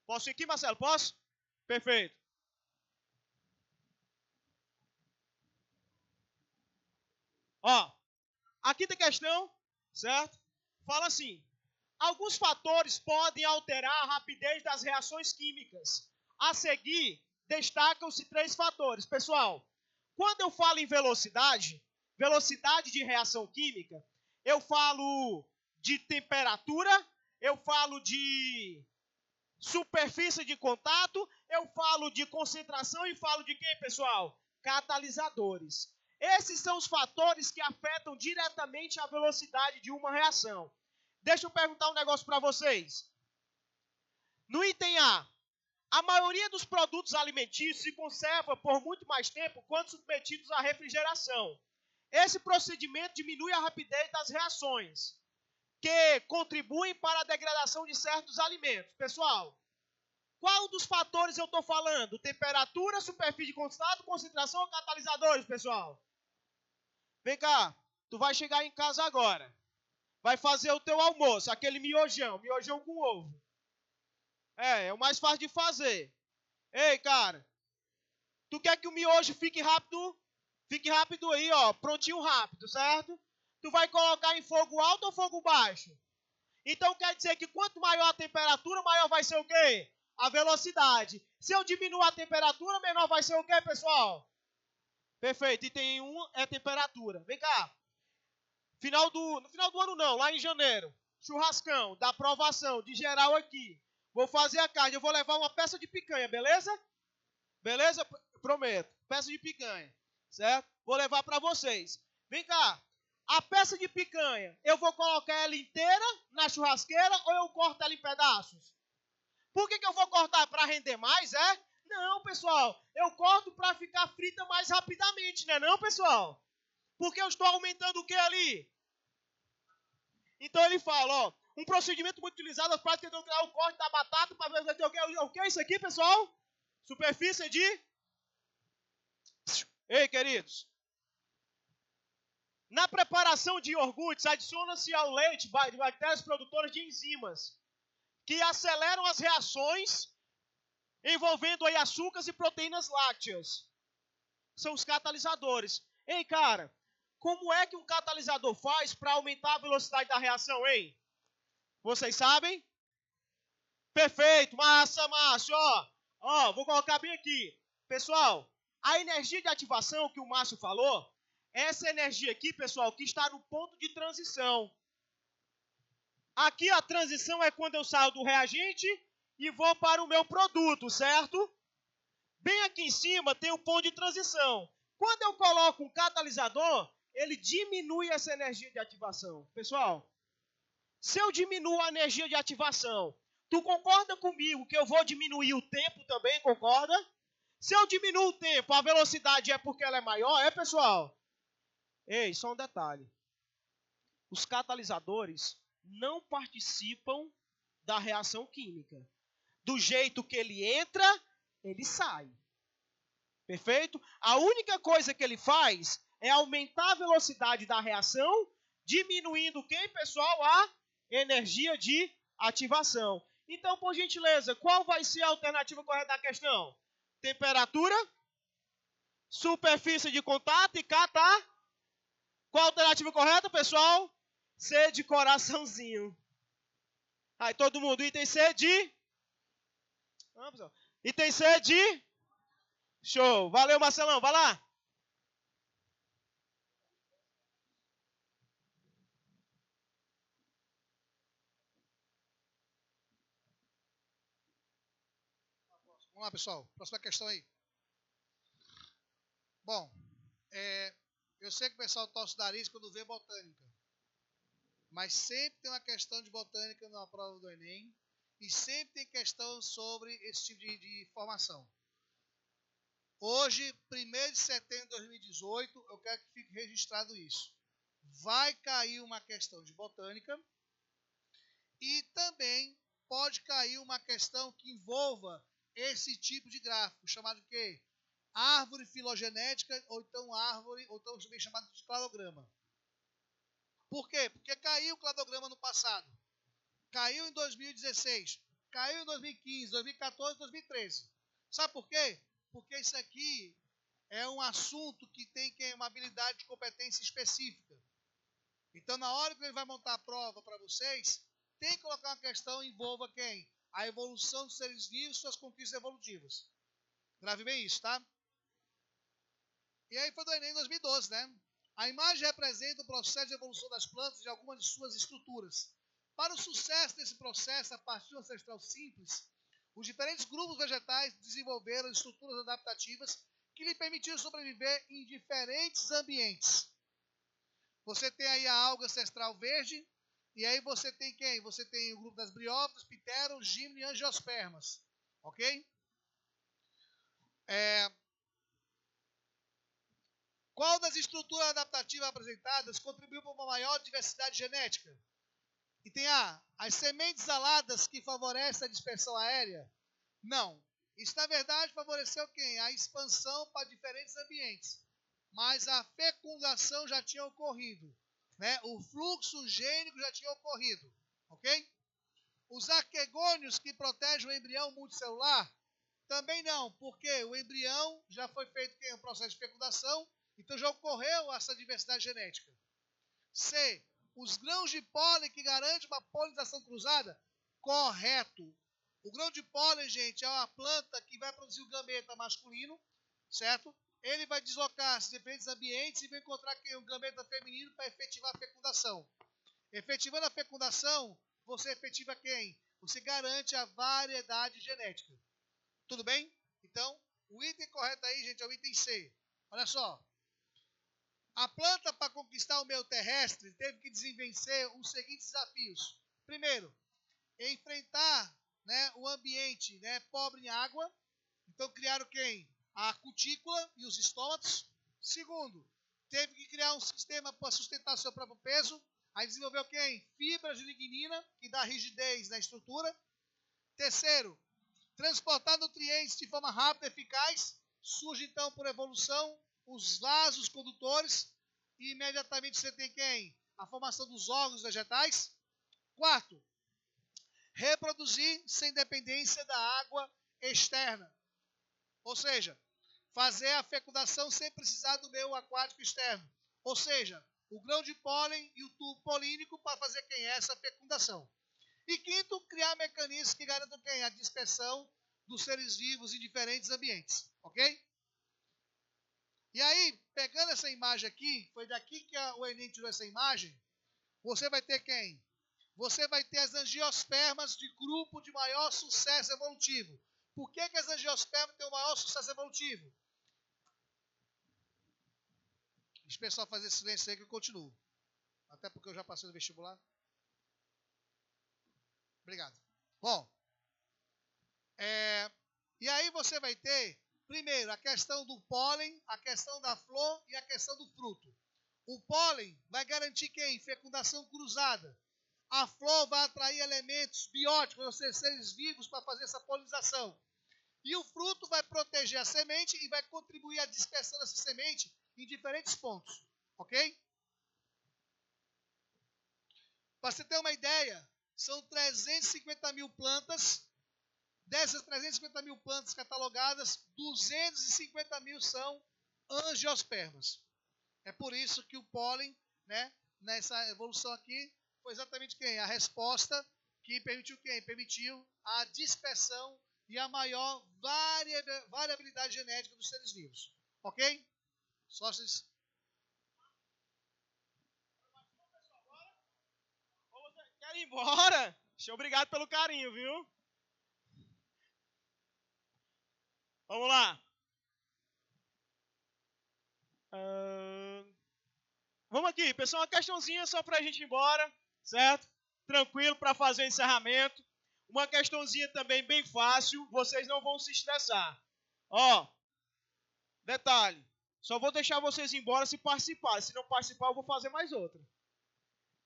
Posso ir aqui, Marcelo? Posso? Perfeito. Ó, a quinta questão, certo? Fala assim: alguns fatores podem alterar a rapidez das reações químicas. A seguir, destacam-se 3 fatores. Pessoal, quando eu falo em velocidade de reação química, eu falo de temperatura, eu falo de superfície de contato, eu falo de concentração e falo de quem, pessoal? Catalisadores. Esses são os fatores que afetam diretamente a velocidade de uma reação. Deixa eu perguntar um negócio para vocês. No item a maioria dos produtos alimentícios se conserva por muito mais tempo quando submetidos à refrigeração. Esse procedimento diminui a rapidez das reações, que contribuem para a degradação de certos alimentos. Pessoal, qual dos fatores eu estou falando? Temperatura, superfície de contato, concentração ou catalisadores, pessoal? Vem cá, tu vai chegar em casa agora. vai fazer o teu almoço, aquele miojão com ovo. É o mais fácil de fazer. Ei, cara, tu quer que o miojo fique rápido? Fique rápido aí, ó, prontinho rápido, certo? Tu vai colocar em fogo alto ou fogo baixo? Então quer dizer que quanto maior a temperatura, maior vai ser o quê? A velocidade. Se eu diminuir a temperatura, menor vai ser o quê, pessoal? Perfeito. E tem é temperatura. Vem cá. No final do ano não, lá em janeiro. Churrascão, da aprovação de geral aqui. Vou fazer a carne, eu vou levar uma peça de picanha, beleza? Beleza? Prometo. Peça de picanha, certo? Vou levar para vocês. Vem cá. A peça de picanha, eu vou colocar ela inteira na churrasqueira ou eu corto ela em pedaços? Por que eu vou cortar? Para render mais, é? Não, pessoal. Eu corto para ficar frita mais rapidamente, né? Não, pessoal? Porque eu estou aumentando o que ali? Então ele fala, ó, um procedimento muito utilizado nas práticas de criar o corte da batata para ver o que é isso aqui, pessoal? Superfície de... Ei, queridos. Na preparação de iogurtes, adiciona-se ao leite bactérias produtoras de enzimas, que aceleram as reações envolvendo aí açúcares e proteínas lácteas. São os catalisadores. Ei, cara, como é que um catalisador faz para aumentar a velocidade da reação, hein? Vocês sabem? Perfeito, Márcio, ó, vou colocar bem aqui. Pessoal, a energia de ativação que o Márcio falou, essa energia aqui, pessoal, que está no ponto de transição. Aqui a transição é quando eu saio do reagente e vou para o meu produto, certo? Bem aqui em cima tem o ponto de transição. Quando eu coloco um catalisador, ele diminui essa energia de ativação. Pessoal, se eu diminuo a energia de ativação, tu concorda comigo que eu vou diminuir o tempo também, concorda? Se eu diminuo o tempo, a velocidade é porque ela é maior, é, pessoal? Ei, só um detalhe. Os catalisadores não participam da reação química. Do jeito que ele entra, ele sai. Perfeito? A única coisa que ele faz é aumentar a velocidade da reação, diminuindo quem, pessoal? A energia de ativação. Então, por gentileza, qual vai ser a alternativa correta da questão? Temperatura, superfície de contato e K, tá? Qual a alternativa correta, pessoal? C de coraçãozinho. Aí, todo mundo. Item C de... Item C de... Show. Valeu, Marcelão. Vai lá. Vamos lá, pessoal. Próxima questão aí. Bom, eu sei que o pessoal torce o nariz quando vê botânica. Mas sempre tem uma questão de botânica na prova do Enem. E sempre tem questão sobre esse tipo de informação. Hoje, 1º de setembro de 2018, eu quero que fique registrado isso. Vai cair uma questão de botânica. E também pode cair uma questão que envolva esse tipo de gráfico, chamado de quê? Árvore filogenética, ou então também chamado de cladograma. Por quê? Porque caiu o cladograma no passado. Caiu em 2016, caiu em 2015, 2014, 2013. Sabe por quê? Porque isso aqui é um assunto que tem uma habilidade de competência específica. Então, na hora que ele vai montar a prova para vocês, tem que colocar uma questão que envolva quem? A evolução dos seres vivos e suas conquistas evolutivas. Grave bem isso, tá? E aí foi do Enem 2012, né? A imagem representa o processo de evolução das plantas e de algumas de suas estruturas. Para o sucesso desse processo, a partir do ancestral simples, os diferentes grupos vegetais desenvolveram estruturas adaptativas que lhe permitiram sobreviver em diferentes ambientes. Você tem aí a alga ancestral verde, e aí você tem quem? Você tem o grupo das briófitas, pteron, gímneo e angiospermas. Ok? Qual das estruturas adaptativas apresentadas contribuiu para uma maior diversidade genética? E tem as sementes aladas que favorecem a dispersão aérea? Não. Isso, na verdade, favoreceu quem? A expansão para diferentes ambientes. Mas a fecundação já tinha ocorrido. né, o fluxo gênico já tinha ocorrido, ok? Os arquegônios que protegem o embrião multicelular, também não, porque o embrião já foi feito um processo de fecundação, então já ocorreu essa diversidade genética. C. Os grãos de pólen que garantem uma polinização cruzada, correto. O grão de pólen, gente, é uma planta que vai produzir o gameta masculino, certo? Ele vai deslocar-se em diferentes ambientes e vai encontrar um gameta feminino para efetivar a fecundação. Efetivando a fecundação, você efetiva quem? Você garante a variedade genética. Tudo bem? Então, o item correto aí, gente, é o item C. Olha só. A planta, para conquistar o meio terrestre, teve que desenvolver os seguintes desafios. Primeiro, enfrentar, né, o ambiente, né, pobre em água. Então, criaram quem? A cutícula e os estômatos. Segundo, teve que criar um sistema para sustentar seu próprio peso. Aí desenvolveu quem? Fibras de lignina, que dá rigidez na estrutura. Terceiro, transportar nutrientes de forma rápida e eficaz. Surge, então, por evolução, os vasos condutores. E imediatamente você tem quem? A formação dos órgãos vegetais. Quarto, reproduzir sem dependência da água externa. Ou seja, fazer a fecundação sem precisar do meio aquático externo. Ou seja, o grão de pólen e o tubo polínico para fazer quem é essa fecundação. E quinto, criar mecanismos que garantam quem? A dispersão dos seres vivos em diferentes ambientes. Ok? E aí, pegando essa imagem aqui, foi daqui que o Enem tirou essa imagem, você vai ter quem? Você vai ter as angiospermas de grupo de maior sucesso evolutivo. Por que as angiospermas têm o maior sucesso evolutivo? Deixa o pessoal fazer silêncio aí que eu continuo. Até porque eu já passei no vestibular. Obrigado. Bom, e aí você vai ter, primeiro, a questão do pólen, a questão da flor e a questão do fruto. O pólen vai garantir quem? Fecundação cruzada. A flor vai atrair elementos bióticos, ou seja, seres vivos para fazer essa polinização. E o fruto vai proteger a semente e vai contribuir à dispersão dessa semente em diferentes pontos. Ok? Para você ter uma ideia, são 350 mil plantas. Dessas 350 mil plantas catalogadas, 250 mil são angiospermas. É por isso que o pólen, né, nessa evolução aqui, foi exatamente quem? A resposta que permitiu quem? Permitiu a dispersão e a maior variabilidade genética dos seres vivos. Ok? Sócios? Quer ir embora? Obrigado pelo carinho, viu? Vamos lá. Vamos aqui, pessoal, uma questãozinha só pra gente ir embora, certo? Tranquilo para fazer o encerramento. Uma questãozinha também bem fácil, vocês não vão se estressar. Ó, detalhe, só vou deixar vocês ir embora se participarem. Se não participar, eu vou fazer mais outra.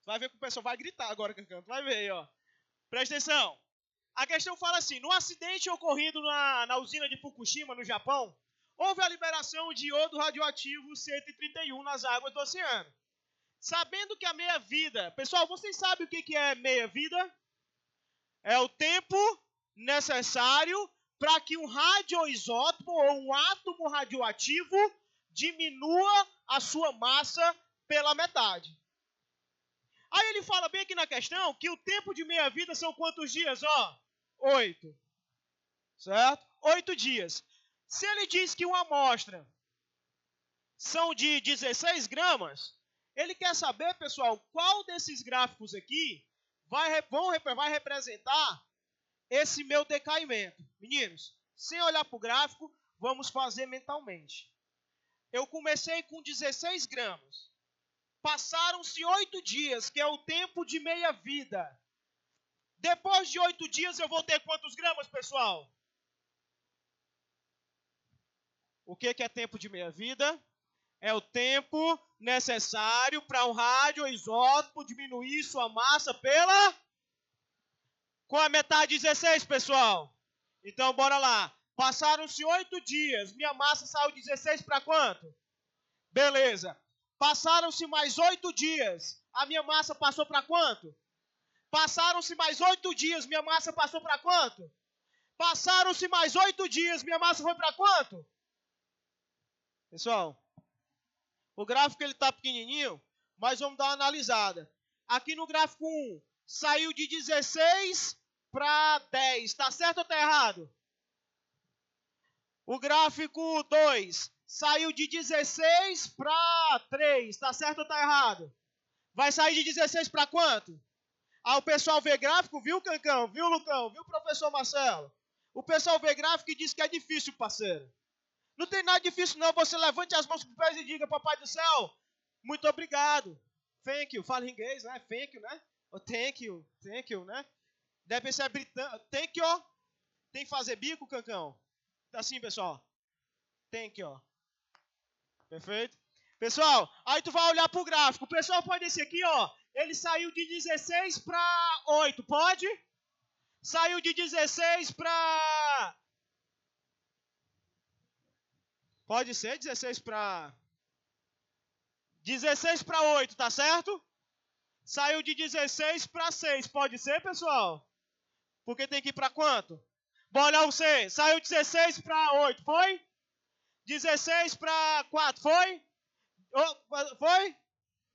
Vai ver que o pessoal vai gritar agora que eu canto. Vai ver aí, ó. Presta atenção. A questão fala assim, no acidente ocorrido na usina de Fukushima, no Japão, houve a liberação de iodo radioativo 131 nas águas do oceano. Sabendo que a meia-vida... Pessoal, vocês sabem o que é meia-vida? É o tempo necessário para que um radioisótopo ou um átomo radioativo diminua a sua massa pela metade. Aí ele fala bem aqui na questão que o tempo de meia-vida são quantos dias? Ó, 8. Certo? 8 dias. Se ele diz que uma amostra são de 16 gramas, ele quer saber, pessoal, qual desses gráficos aqui vai representar esse meu decaimento. Meninos, sem olhar para o gráfico, vamos fazer mentalmente. Eu comecei com 16 gramas. Passaram-se 8 dias, que é o tempo de meia-vida. Depois de 8 dias, eu vou ter quantos gramas, pessoal? O que é tempo de meia-vida? É o tempo necessário para um radioisótopo diminuir sua massa pela... Com a metade 16, pessoal. Então, bora lá. Passaram-se 8 dias. Minha massa saiu 16 para quanto? Beleza. Passaram-se mais 8 dias. A minha massa passou para quanto? Passaram-se mais 8 dias, minha massa passou para quanto? Passaram-se mais 8 dias, minha massa foi para quanto? Pessoal, o gráfico ele está pequenininho, mas vamos dar uma analisada. Aqui no gráfico 1, saiu de 16 para 10, tá certo ou tá errado? O gráfico 2, saiu de 16 para 3, tá certo ou tá errado? Vai sair de 16 para quanto? Ah, o pessoal vê gráfico, viu, Cancão? Viu, Lucão? Viu, professor Marcelo? O pessoal vê gráfico e diz que é difícil, parceiro. Não tem nada difícil, não. Você levante as mãos para os pés e diga, papai do céu, muito obrigado. Thank you. Fala em inglês, né? Thank you, né? Oh, thank you, né? Deve ser britânico. Thank you. Tem que fazer bico, Cancão? Assim, pessoal. Thank you. Perfeito? Pessoal, aí tu vai olhar pro gráfico. O pessoal pode esse aqui, ó. Ele saiu de 16 para 8, pode? Saiu de 16 para... Pode ser 16 para... 16 para 8, tá certo? Saiu de 16 para 6, pode ser, pessoal? Porque tem que ir para quanto? Bora o C. Saiu 16 para 8, foi? 16 para 4, foi? Foi?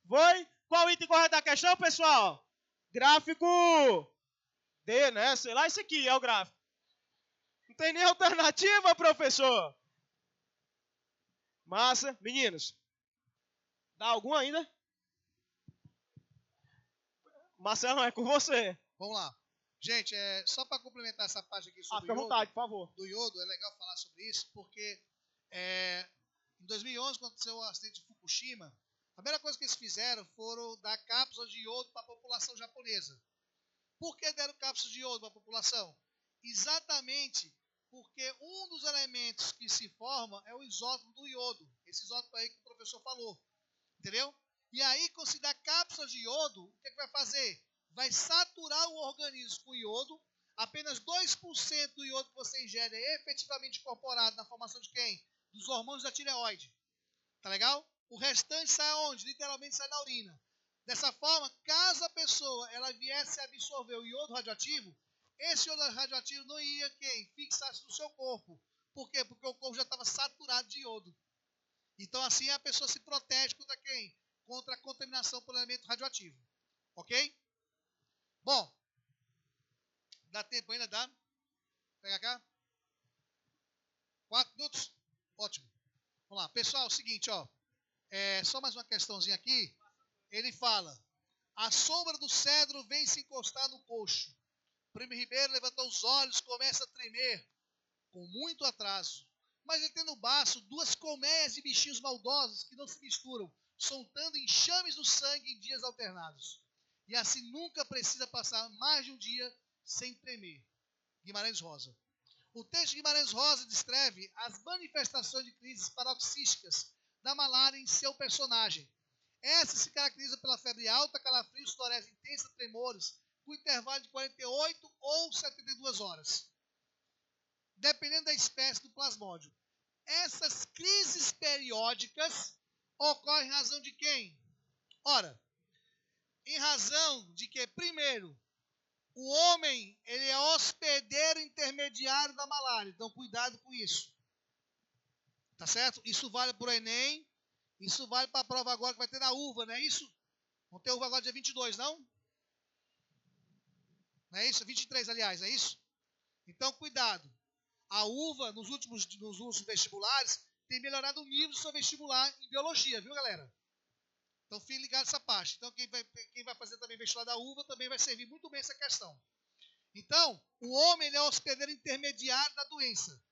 Foi? Qual o item correto da questão, pessoal? Gráfico D, né? Sei lá, esse aqui é o gráfico. Não tem nem alternativa, professor. Massa. Meninos, dá algum ainda? Marcelo, é com você. Vamos lá. Gente, só para complementar essa parte aqui sobre Fica à vontade, por favor. do iodo, é legal falar sobre isso, porque em 2011, quando aconteceu o acidente de Fukushima, a primeira coisa que eles fizeram foram dar cápsulas de iodo para a população japonesa. Por que deram cápsulas de iodo para a população? Exatamente porque um dos elementos que se forma é o isótopo do iodo. Esse isótopo aí que o professor falou. Entendeu? E aí, quando se dá cápsulas de iodo, o que vai fazer? Vai saturar o organismo com iodo. Apenas 2% do iodo que você ingere é efetivamente incorporado na formação de quem? Dos hormônios da tireoide. Tá legal? O restante sai aonde? Literalmente sai da urina. Dessa forma, caso a pessoa ela viesse a absorver o iodo radioativo, esse iodo radioativo não ia fixar-se no seu corpo. Por quê? Porque o corpo já estava saturado de iodo. Então, assim, a pessoa se protege contra quem? Contra a contaminação por elemento radioativo. Ok? Bom, dá tempo ainda? Dá? Pega cá. 4 minutos? Ótimo. Vamos lá. Pessoal, é o seguinte, ó. Só mais uma questãozinha aqui. Ele fala, a sombra do cedro vem se encostar no coxo. Primo Ribeiro levantou os olhos, começa a tremer, com muito atraso. Mas ele tem no baço 2 colmeias de bichinhos maldosos que não se misturam, soltando enxames no sangue em dias alternados. E assim nunca precisa passar mais de um dia sem tremer. Guimarães Rosa. O texto de Guimarães Rosa descreve as manifestações de crises paroxísticas da malária em seu personagem. Essa se caracteriza pela febre alta, calafrios, sudorese intensa, tremores, com intervalo de 48 ou 72 horas, dependendo da espécie do plasmódio. Essas crises periódicas ocorrem em razão de quem? Ora, em razão de que, primeiro, o homem ele é hospedeiro intermediário da malária. Então, cuidado com isso. Tá certo? Isso vale para o Enem. Isso vale para a prova agora que vai ter na UVA, não é isso? Vão ter UVA agora dia 22, não? Não é isso? 23, aliás, é isso? Então, cuidado. A UVA, nos últimos vestibulares, tem melhorado o nível do seu vestibular em biologia, viu, galera? Então, fique ligado nessa parte. Então, quem vai fazer também vestibular da UVA também vai servir muito bem essa questão. Então, o homem ele é o hospedeiro intermediário da doença.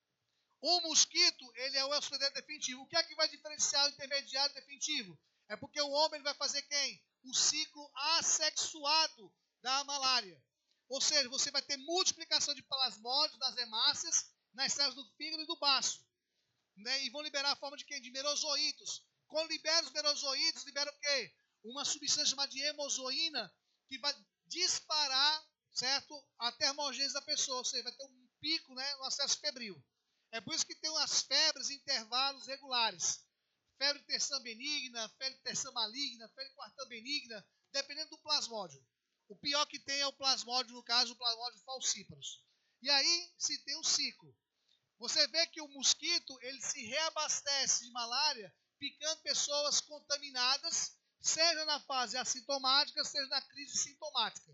O mosquito, ele é o hospedeiro definitivo. O que é que vai diferenciar o intermediário e o definitivo? É porque o homem ele vai fazer quem? O ciclo assexuado da malária. Ou seja, você vai ter multiplicação de plasmódios nas hemácias, nas células do fígado e do baço. Né? E vão liberar a forma de quem? De merozoítos. Quando libera os merozoítos, libera o quê? Uma substância chamada de hemozoína que vai disparar, certo? A termogênese da pessoa. Ou seja, vai ter um pico, né? No acesso febril. É por isso que tem as febres em intervalos regulares. Febre terçã benigna, febre terçã maligna, febre quartã benigna, dependendo do plasmódio. O pior que tem é o plasmódio, no caso, o plasmódio falciparos. E aí se tem um ciclo. Você vê que o mosquito, ele se reabastece de malária picando pessoas contaminadas, seja na fase assintomática, seja na crise sintomática.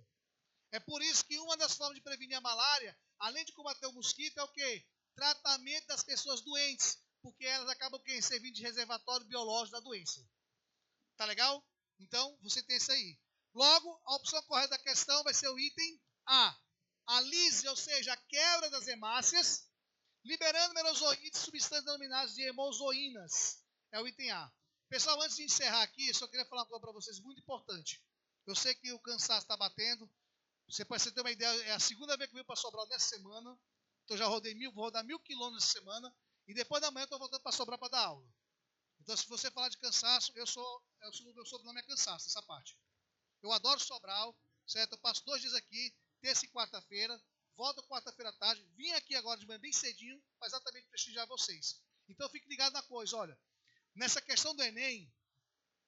É por isso que uma das formas de prevenir a malária, além de combater o mosquito, é o quê? Tratamento das pessoas doentes, porque elas acabam servindo de reservatório biológico da doença. Tá legal? Então, você tem isso aí. Logo, a opção correta da questão vai ser o item A. A lise, ou seja, a quebra das hemácias, liberando merozoídes, substâncias denominadas de hemozoínas. É o item A. Pessoal, antes de encerrar aqui, eu só queria falar uma coisa para vocês muito importante. Eu sei que o cansaço está batendo. Você pode ter uma ideia, é a segunda vez que eu vim para Sobral nessa semana. Então já rodei vou rodar 1.000 quilômetros essa semana. E depois da manhã eu estou voltando para Sobral para dar aula. Então, se você falar de cansaço, meu sobrenome é cansaço, essa parte. Eu adoro Sobral, certo? Eu passo 2 dias aqui, terça e quarta-feira. Volto quarta-feira à tarde. Vim aqui agora de manhã bem cedinho, para exatamente prestigiar vocês. Então, fique ligado na coisa, olha. Nessa questão do Enem,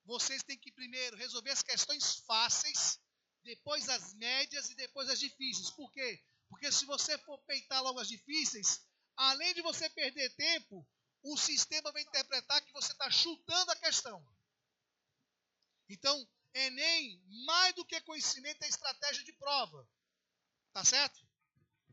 vocês têm que primeiro resolver as questões fáceis, depois as médias e depois as difíceis. Por quê? Porque se você for peitar logo as difíceis, além de você perder tempo, o sistema vai interpretar que você está chutando a questão. Então, Enem, mais do que conhecimento, é estratégia de prova. Tá certo?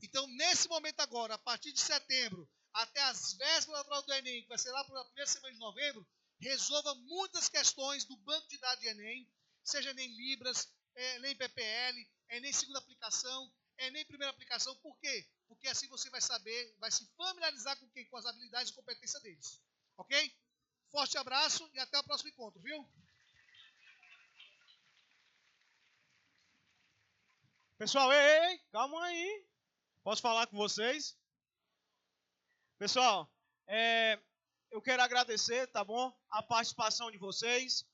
Então, nesse momento agora, a partir de setembro, até as vésperas da prova do Enem, que vai ser lá para a primeira semana de novembro, resolva muitas questões do banco de dados de Enem, seja Enem Libras, Enem PPL, Enem segunda aplicação, Enem primeira aplicação. Por quê? Porque assim você vai saber, vai se familiarizar com as habilidades e competências deles. Ok? Forte abraço e até o próximo encontro, viu? Pessoal, ei, calma aí. Posso falar com vocês? Pessoal, eu quero agradecer, tá bom? A participação de vocês.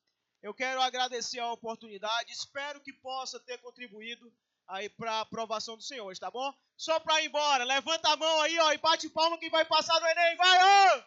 Eu quero agradecer a oportunidade. Espero que possa ter contribuído aí para a aprovação dos senhores, tá bom? Só para ir embora, levanta a mão aí, ó, e bate palma quem vai passar no Enem. Vai, ó!